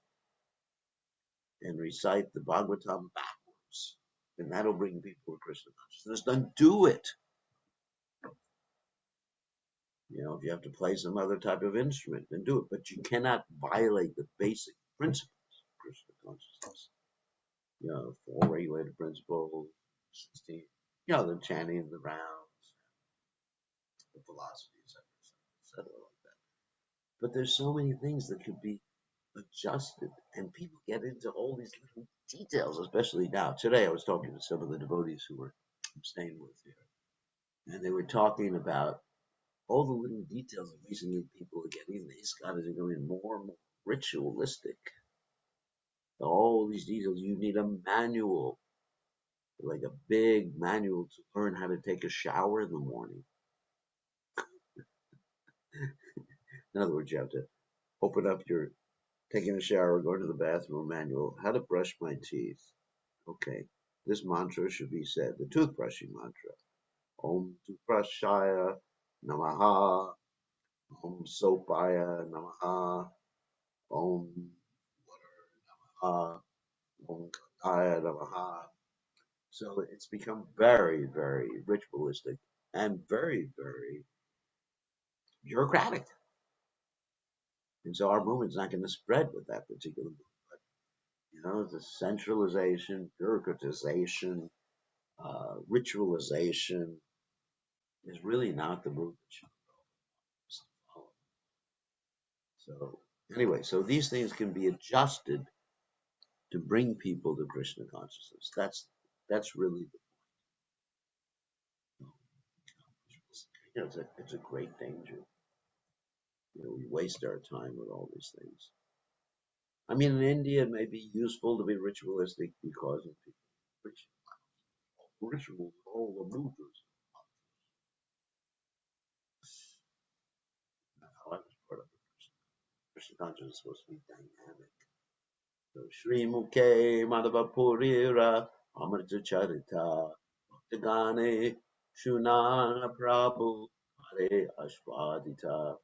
and recite the Bhagavatam backwards. And that'll bring people to Krishna consciousness. Then do it. If you have to play some other type of instrument, then do it. But you cannot violate the basic principles of Krishna consciousness. Four regulated principles, 16, the chanting, the rounds, the philosophy, etc., like that. But there's so many things that could be adjusted, and people get into all these little details, especially now. Today, I was talking to some of the devotees who were staying with here, and they were talking about all the little details that recently people are getting. These guys are going more and more ritualistic. All these details, you need a manual, like a big manual to learn how to take a shower in the morning. In other words, you have to open up your taking a shower, going to the bathroom manual, how to brush my teeth. Okay, this mantra should be said, the toothbrushing mantra. Om toothbrushaya namaha, Om sopaya namaha, Om namaha, Om kataya namaha. So it's become very, very ritualistic and very, very bureaucratic. And so our movement's not going to spread with that particular movement. The centralization, bureaucratization, ritualization is really not the movement you follow. So anyway, so these things can be adjusted to bring people to Krishna consciousness. That's really it's a great danger. We waste our time with all these things. I mean, in India, it may be useful to be ritualistic because of people. Rituals, all the movements. How I was brought up in Krishna consciousness is supposed to be dynamic. So Sri Mukhe Madhava Purira Amrita Charita Bhaktagane Shunana Prabhu Hare Ashwadita.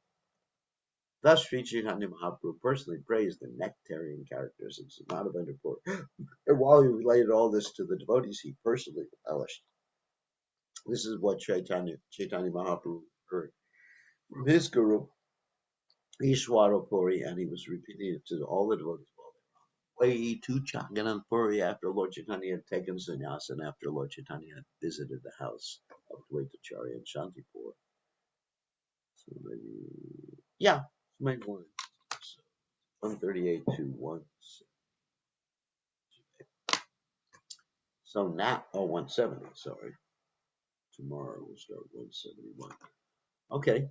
Thus, Sri Chaitanya Mahaprabhu personally praised the nectarian characteristics of Madhava and Purira. And while he related all this to the devotees, he personally embellished. This is what Chaitanya Mahaprabhu heard from his guru, Ishwara Puri, and he was repeating it to all the devotees while they were on the way to Jagannath Puri after Lord Chaitanya had taken sannyas and after Lord Chaitanya had visited the house of Dvaitacharya and Shantipur. So maybe, yeah, maybe 138 to 1. So now, 170, sorry. Tomorrow we'll start 171. Okay.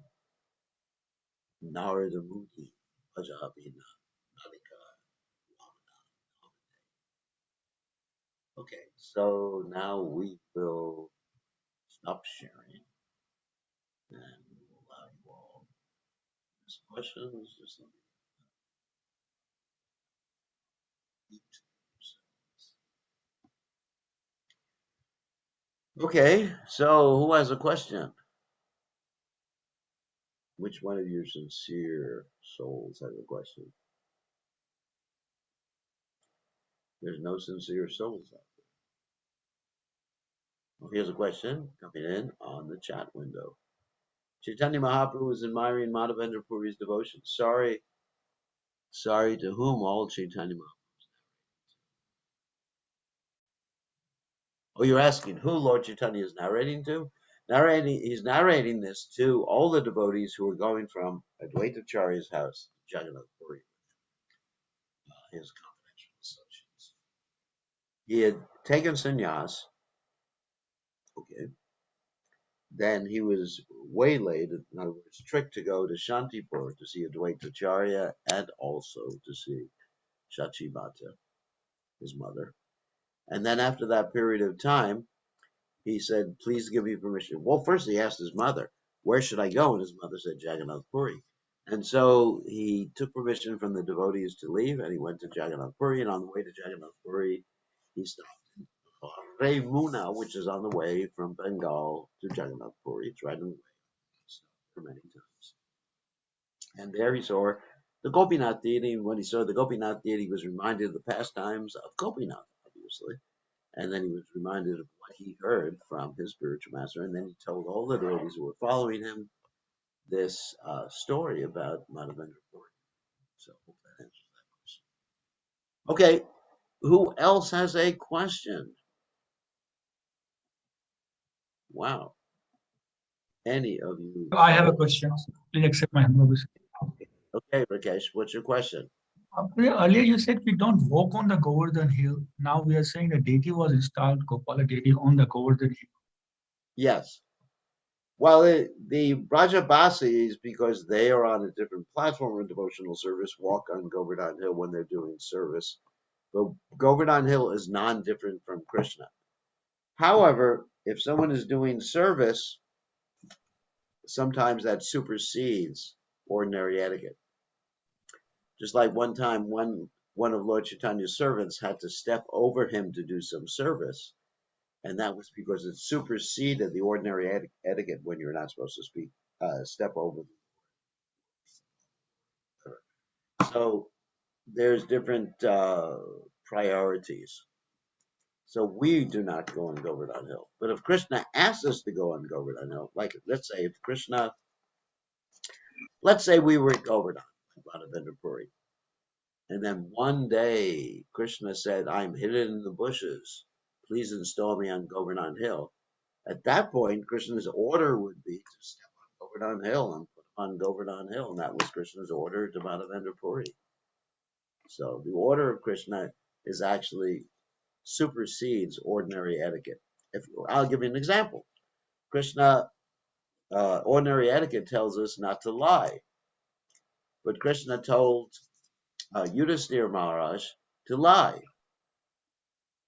Narada Muni, Ajabina, Nalika. Okay, so now we will stop sharing and we'll allow you all to ask questions. Just let me Okay, so who has a question? Which one of your sincere souls has a question? There's no sincere souls out there. Well, here's a question coming in on the chat window. Chaitanya Mahaprabhu was admiring Madhavendra Puri's devotion. Sorry to whom all Chaitanya Mahaprabhu. Oh, you're asking who Lord Chaitanya is narrating to? He's narrating this to all the devotees who are going from Advaita Acharya's house to Jagannath Puri, his confidential associates. He had taken sannyas, okay. Then he was waylaid, in other words, tricked to go to Shantipur to see Advaita Acharya and also to see Shachibata, his mother. And then after that period of time, he said, please give me permission. Well, first he asked his mother, where should I go? And his mother said, Jagannath Puri. And so he took permission from the devotees to leave, and he went to Jagannath Puri. And on the way to Jagannath Puri, he stopped in Remuna, which is on the way from Bengal to Jagannath Puri. It's right in the way. For many times. And there he saw the Gopinath deity. And when he saw the Gopinath deity, he was reminded of the pastimes of Gopinath, obviously. And then he was reminded of what he heard from his spiritual master. And then he told all the devotees who were following him this story about Madhavendra Puri. So hope that answers that question. Okay, who else has a question? Wow. Any of you? I have a question. Please accept my humble wishes. Okay, Rakesh, what's your question? Earlier you said we don't walk on the Govardhan hill. Now we are saying the deity was installed, Gopala deity, on the Govardhan hill. Yes. Well, the Brajabasis, because they are on a different platform of devotional service, walk on Govardhan Hill when they're doing service. But Govardhan Hill is non-different from Krishna. However, if someone is doing service, sometimes that supersedes ordinary etiquette. Just like one time, one of Lord Chaitanya's servants had to step over him to do some service, and that was because it superseded the ordinary etiquette when you're not supposed to step over. So there's different priorities. So we do not go on Govardhan Hill. But if Krishna asks us to go on Govardhan Hill, like let's say we were at Govardhan, Madhavendra Puri, and then one day Krishna said, I'm hidden in the bushes. Please install me on Govardhan Hill. At that point, Krishna's order would be to step on Govardhan Hill and put on Govardhan Hill. And that was Krishna's order to Madhavendra Puri. So the order of Krishna is actually supersedes ordinary etiquette. I'll give you an example. Krishna, ordinary etiquette tells us not to lie. But Krishna told Yudhisthira Maharaj to lie,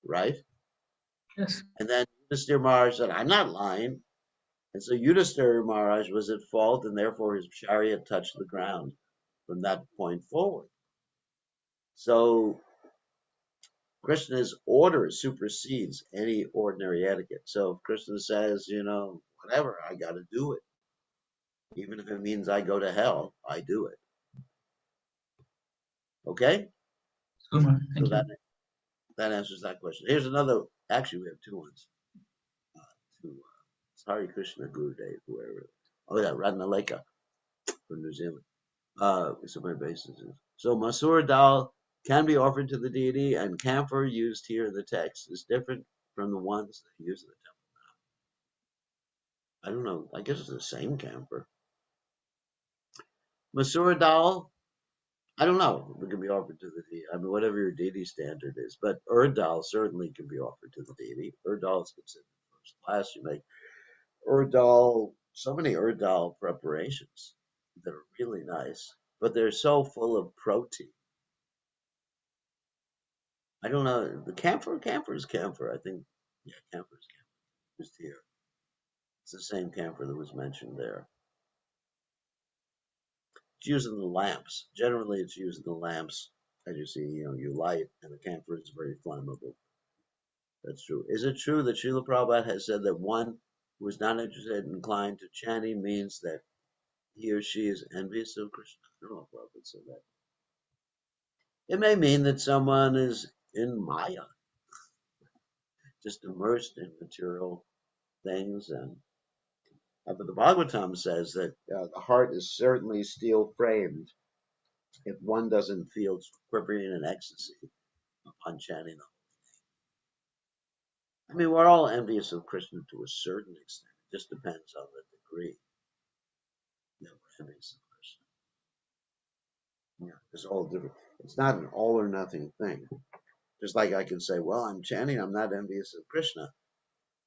right? Yes. And then Yudhisthira Maharaj said, I'm not lying. And so Yudhisthira Maharaj was at fault, and therefore his chariot touched the ground from that point forward. So Krishna's order supersedes any ordinary etiquette. So if Krishna says, whatever, I got to do it. Even if it means I go to hell, I do it. Okay? So much. Thank So you. that answers that question. Here's another. Actually, we have two ones. It's Hare Krishna Gurudev, whoever. Oh yeah, Ratnaleka from New Zealand. So my basis is. So Masur dal can be offered to the deity, and camphor used here in the text is different from the ones that use in the temple. I don't know. I guess it's the same camphor. Masur dal, I don't know. It can be offered to the deity. I mean, whatever your deity standard is. But dal certainly can be offered to the deity. Dal is considered first class. You make dal, so many dal preparations that are really nice, but they're so full of protein. I don't know. The camphor is camphor. I think, yeah, camphor is camphor used here. It's the same camphor that was mentioned there. It's used in the lamps. Generally, it's used in the lamps. As you see, you light, and the camphor is very flammable. That's true. Is it true that Srila Prabhupada has said that one who is not interested and inclined to chanting means that he or she is envious of Krishna? I don't know if Prabhupada said that. It may mean that someone is in Maya, just immersed in material things. And but the Bhagavatam says that the heart is certainly steel framed if one doesn't feel quivering in ecstasy upon chanting. I mean, we're all envious of Krishna to a certain extent. It just depends on the degree that we're envious of Krishna. Yeah, it's all different. It's not an all or nothing thing. Just like I can say, well, I'm chanting, I'm not envious of Krishna.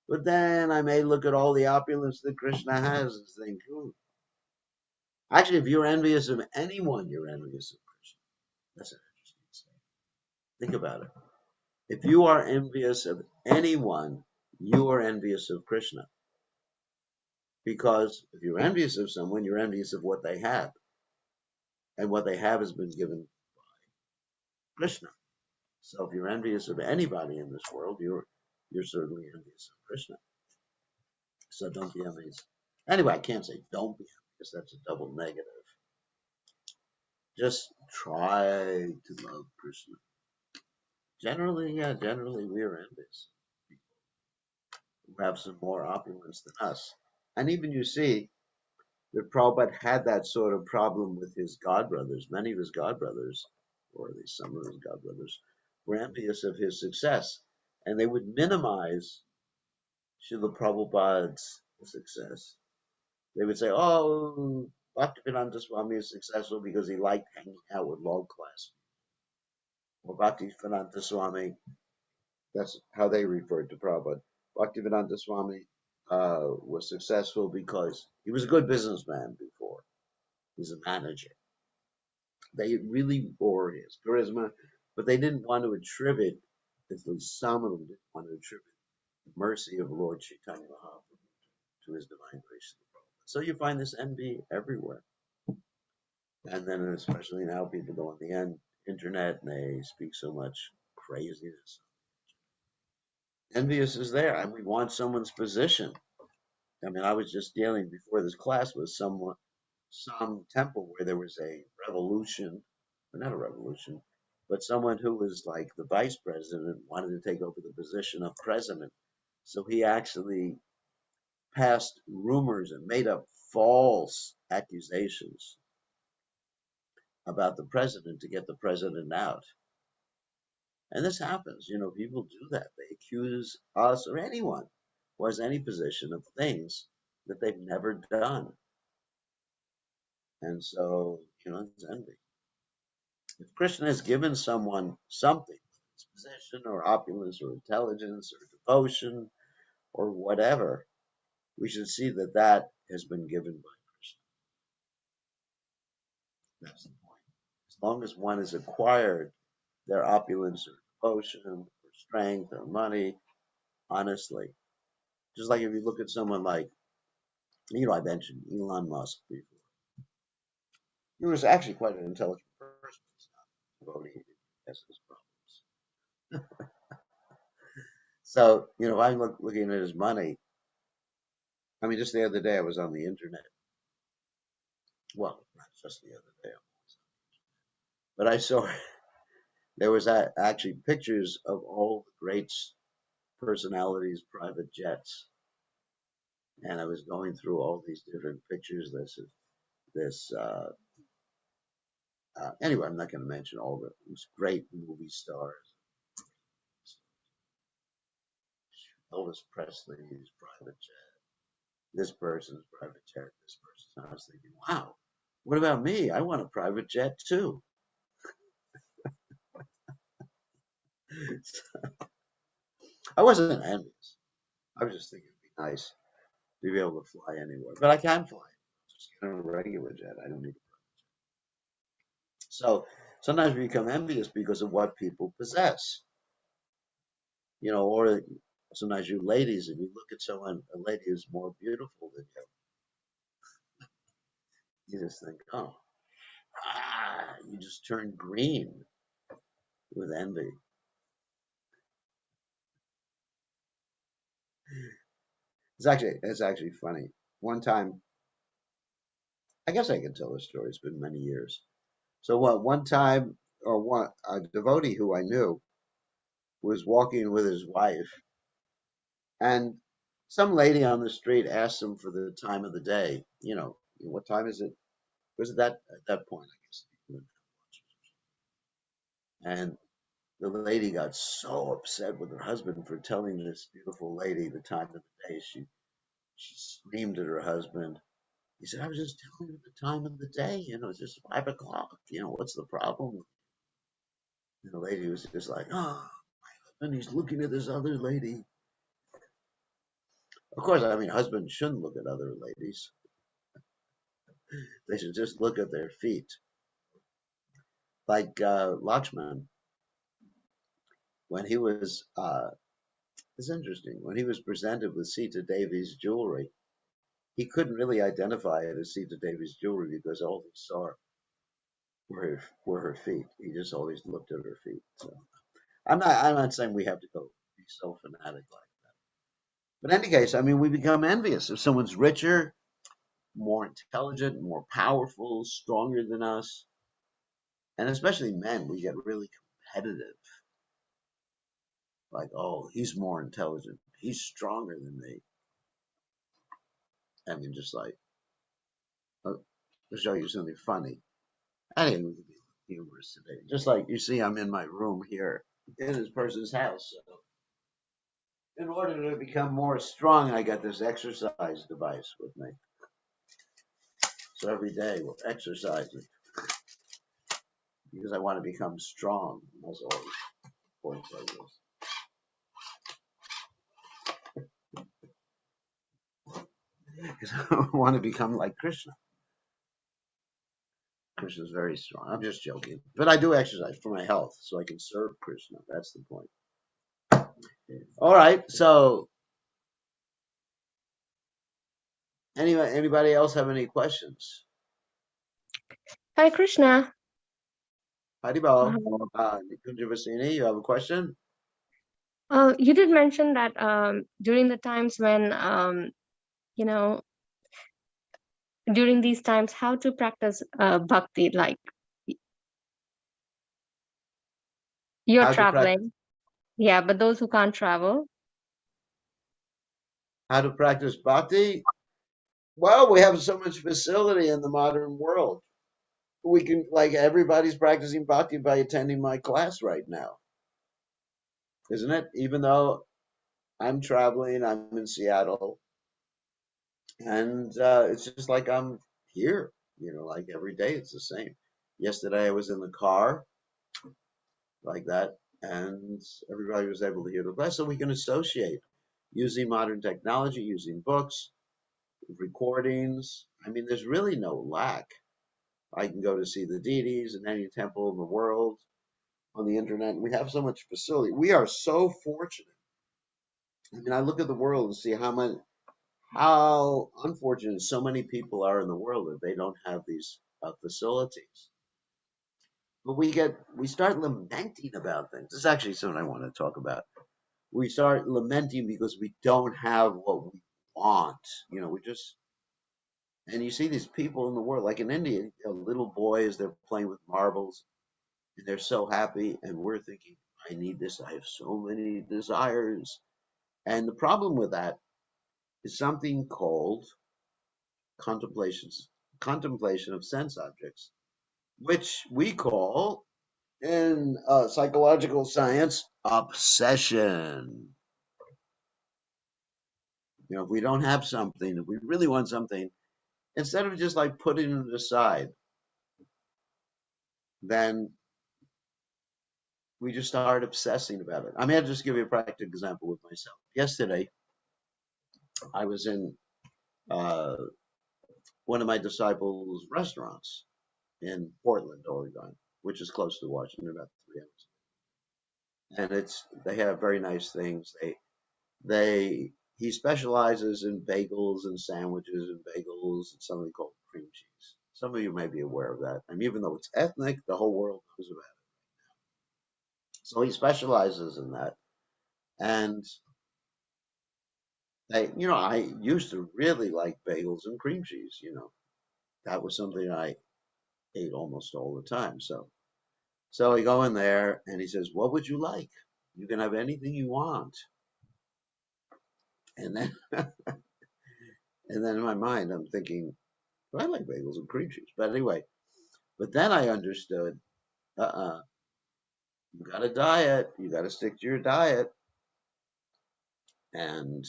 But then I may look at all the opulence that Krishna has and think, actually, if you're envious of anyone, you're envious of Krishna. That's an interesting statement. Think about it. If you are envious of anyone, you are envious of Krishna. Because if you're envious of someone, you're envious of what they have. And what they have has been given Krishna. So if you're envious of anybody in this world, you're certainly envious of Krishna. So don't be envious. Anyway, I can't say don't be envious. That's a double negative. Just try to love Krishna. Generally we are envious. People who have some more opulence than us. And even you see that Prabhupada had that sort of problem with his godbrothers. Many of his godbrothers, or at least some of his godbrothers, were envious of his success. And they would minimize Srila Prabhupada's success. They would say, oh, Bhaktivedanta Swami is successful because he liked hanging out with low class. Or Bhaktivedanta Swami, that's how they referred to Prabhupada. Bhaktivedanta Swami was successful because he was a good businessman before. He's a manager. They really bore his charisma, but they didn't want to attribute, at least some of them didn't want to attribute the mercy of Lord Caitanya Mahaprabhu to his divine grace. So you find this envy everywhere. And then especially now people go on the internet and they speak so much craziness. Envious is there, and we want someone's position. I mean, I was just dealing before this class with some temple where there was a revolution, or not a revolution, but someone who was like the vice president wanted to take over the position of president. So he actually passed rumors and made up false accusations about the president to get the president out. And this happens, people do that. They accuse us or anyone who has any position of things that they've never done. And so, it's envy. If Krishna has given someone something, it's position or opulence or intelligence or devotion or whatever, we should see that that has been given by Krishna. That's the point. As long as one has acquired their opulence or devotion or strength or money, honestly, just like if you look at someone like, I mentioned Elon Musk before. He was actually quite an intelligent person. Devotee, he has his problems. So, if I'm looking at his money, I mean, just the other day I was on the internet. Well, not just the other day, but I saw there was actually pictures of all the great personalities' private jets, and I was going through all these different pictures. This. Anyway, I'm not going to mention all these great movie stars. Elvis Presley's private jet. This person's private jet. This person's. And I was thinking, wow, what about me? I want a private jet too. I wasn't envious. I was just thinking it'd be nice to be able to fly anywhere. But I can fly. Just get on a regular jet. I don't need a private jet. So sometimes we become envious because of what people possess. Or sometimes you ladies, if you look at a lady who's more beautiful than you just think, oh, you just turn green with envy. It's actually funny. One time, I guess I can tell this story. It's been many years. So one time, or a devotee who I knew, was walking with his wife, and some lady on the street asked him for the time of the day. What time is it? Was it that at that point, I guess? And the lady got so upset with her husband for telling this beautiful lady the time of the day. She screamed at her husband. He said, "I was just telling you the time of the day. It's just 5 o'clock. What's the problem?" And the lady was just like, "Oh," and he's looking at this other lady. Of course, I mean, husbands shouldn't look at other ladies. They should just look at their feet. Like Lakshman, when he was, it's interesting, when he was presented with Sita Devi's jewelry, he couldn't really identify it as Sita Devi's jewelry because all he saw were her feet. He just always looked at her feet. So I'm not saying we have to go be so fanatic like that. But in any case, I mean, we become envious. If someone's richer, more intelligent, more powerful, stronger than us, and especially men, we get really competitive. Like, oh, he's more intelligent. He's stronger than me. I mean, just like, to show you something funny. I didn't even be humorous today. Just like you see, I'm in my room here in this person's house. So in order to become more strong, I got this exercise device with me. So every day we're exercising because I want to become strong. That's always points like this. Because I want to become like Krishna. Krishna's very strong. I'm just joking. But I do exercise for my health so I can serve Krishna. That's the point. All right. So anybody else have any questions? Hi, Krishna. Haribol. Kunjavasini, you have a question? You did mention that during the times when, you know, during these times, how to practice bhakti, like you're How to practice traveling. Yeah, but those who can't travel. bhakti? Well, we have so much facility in the modern world. We can, like, everybody's practicing bhakti by attending my class right now, isn't it? Even though I'm traveling, I'm in Seattle, and it's just like I'm here, like every day it's the same. Yesterday I was in the car like that, and everybody was able to hear the class, so we can associate using modern technology, using books, recordings. I mean, there's really no lack. I can go to see the deities in any temple in the world on the internet. We have so much facility. We are so fortunate. I mean, I look at the world and see how unfortunate so many people are in the world that they don't have these facilities. But we start lamenting about things. This is actually something I want to talk about. We start lamenting because we don't have what we want. We just and you see these people in the world, like in India, little boys, they're playing with marbles and they're so happy, and we're thinking, I need this. I have so many desires. And the problem with that is something called contemplations, contemplation of sense objects, which we call in psychological science obsession. If we don't have something, if we really want something, instead of just like putting it aside, then we just start obsessing about it. I mean, I'll just give you a practical example with myself. Yesterday, I was in uh, one of my disciples' restaurants in Portland, Oregon, which is close to Washington, about 3 hours. And they have very nice things. They he specializes in bagels and sandwiches and bagels and something called cream cheese. Some of you may be aware of that. And even though it's ethnic, the whole world knows about it. So he specializes in that. And I used to really like bagels and cream cheese. That was something I ate almost all the time. So we go in there and he says, "What would you like?" You can have anything you want. And then, and then in my mind, I'm thinking, well, I like bagels and cream cheese. But anyway, but then I understood, you got to diet. You got to stick to your diet. And,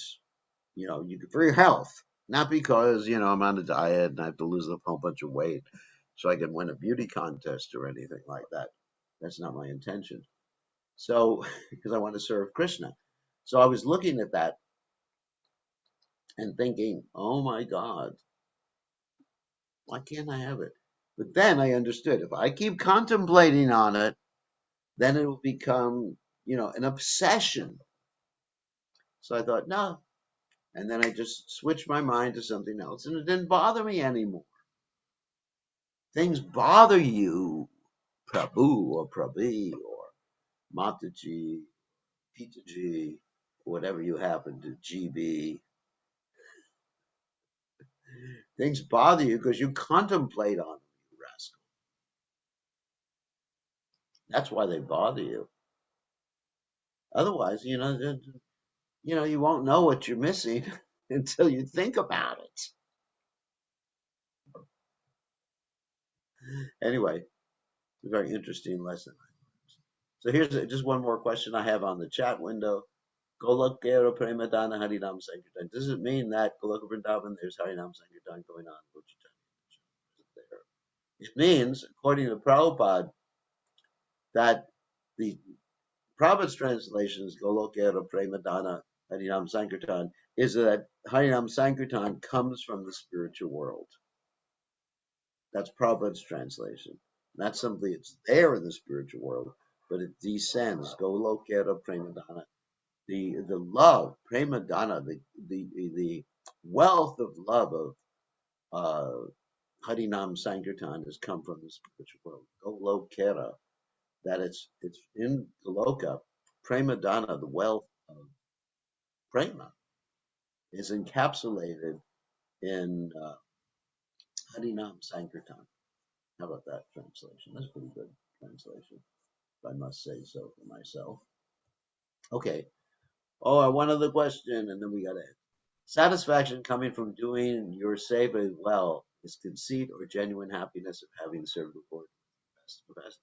you for your health, not because, I'm on a diet and I have to lose a whole bunch of weight so I can win a beauty contest or anything like that. That's not my intention. So, because I want to serve Krishna. So I was looking at that and thinking, oh my God, why can't I have it? But then I understood if I keep contemplating on it, then it will become, an obsession. So I thought, no. And then I just switched my mind to something else and it didn't bother me anymore. Things bother you, Prabhu or Prabhi or Mataji, Pitaji, whatever you happen to GB. Things bother you because you contemplate on them, you rascal. That's why they bother you. Otherwise, you won't know what you're missing until you think about it. Anyway, it's a very interesting lesson. So here's just one more question I have on the chat window. Golokera Premadana Harinam Sankirtan. Does it mean that Goloka Vrindavan there's Harinam Sankirtan going on? It means, according to Prabhupada, that the Prabhupada's translation is Golokera Premadana Harinam Sankirtan is that Harinam Sankirtan comes from the spiritual world. That's Prabhupada's translation. Not simply it's there in the spiritual world, but it descends. Golokera Premadana. The love, Premadana, the wealth of love of Harinam Sankirtan has come from the spiritual world. Golokera, that it's in Goloka. Premadana, the wealth of Prema, is encapsulated in Harinam Sankirtan. How about that translation? That's a pretty good translation, if I must say so for myself. Okay. Oh, one other question, and then we got to end. Satisfaction coming from doing your seva well is conceit or genuine happiness of having served the Lord best.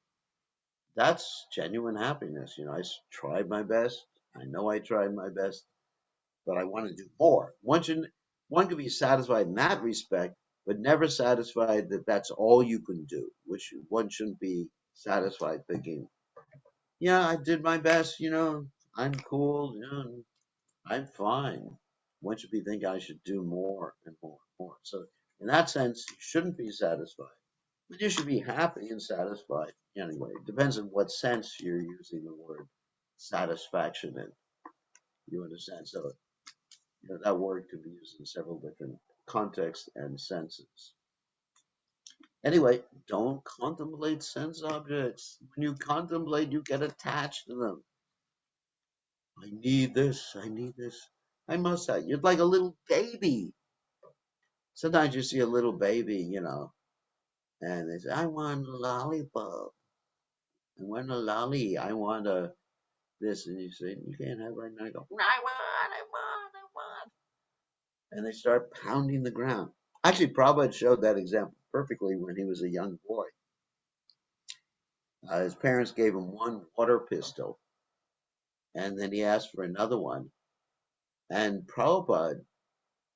That's genuine happiness. I tried my best. I know I tried my best, but I want to do more. One can be satisfied in that respect, but never satisfied that that's all you can do. Which one shouldn't be satisfied thinking, yeah, I did my best. I'm cool. I'm fine. One should be thinking I should do more and more and more. So in that sense, you shouldn't be satisfied. But you should be happy and satisfied. Anyway, it depends on what sense you're using the word satisfaction in. You understand? So that word can be used in several different contexts and senses. Anyway, don't contemplate sense objects. When you contemplate, you get attached to them. I need this. I need this. I must have. You're like a little baby. Sometimes you see a little baby, and they say, I want a lollipop. I want a lolly. I want a this. And you say, you can't have it right now. I go, I want. And they start pounding the ground. Actually, Prabhupada showed that example perfectly when he was a young boy. His parents gave him one water pistol, and then he asked for another one. And Prabhupada,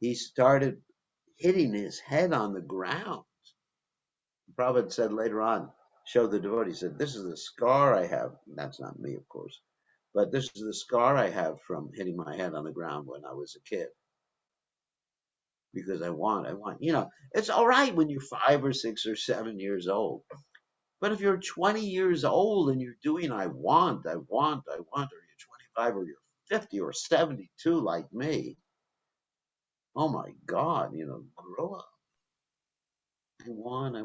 he started hitting his head on the ground. Prabhupada said later on, showed the devotee, said, this is the scar I have. That's not me, of course. But this is the scar I have from hitting my head on the ground when I was a kid. Because I want. It's all right when you're 5 or 6 or 7 years old. But if you're 20 years old and you're doing I want, or you're 25 or you're 50 or 72 like me, oh my God, grow up. I want.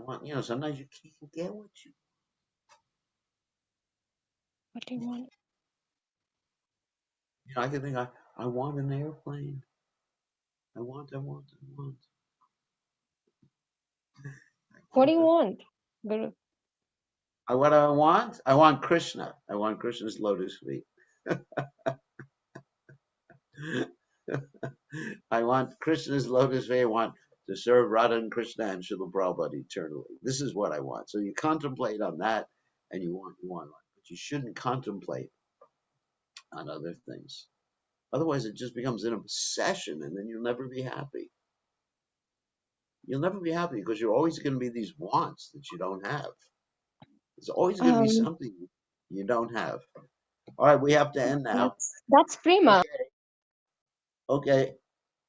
Sometimes you can't get what you What do you want? I can think I want an airplane. I want. What do you want, Guru? What do I want? I want Krishna. I want Krishna's lotus feet. I want Krishna's lotus feet. I want to serve Radha and Krishna and Srila Prabhupada eternally. This is what I want. So you contemplate on that, and you want, but you shouldn't contemplate on other things. Otherwise, it just becomes an obsession, and then you'll never be happy. You'll never be happy because you're always going to be these wants that you don't have. There's always going to be something you don't have. All right, we have to end now. That's prima. Okay.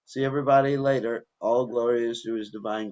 See everybody later. All glory is to His divine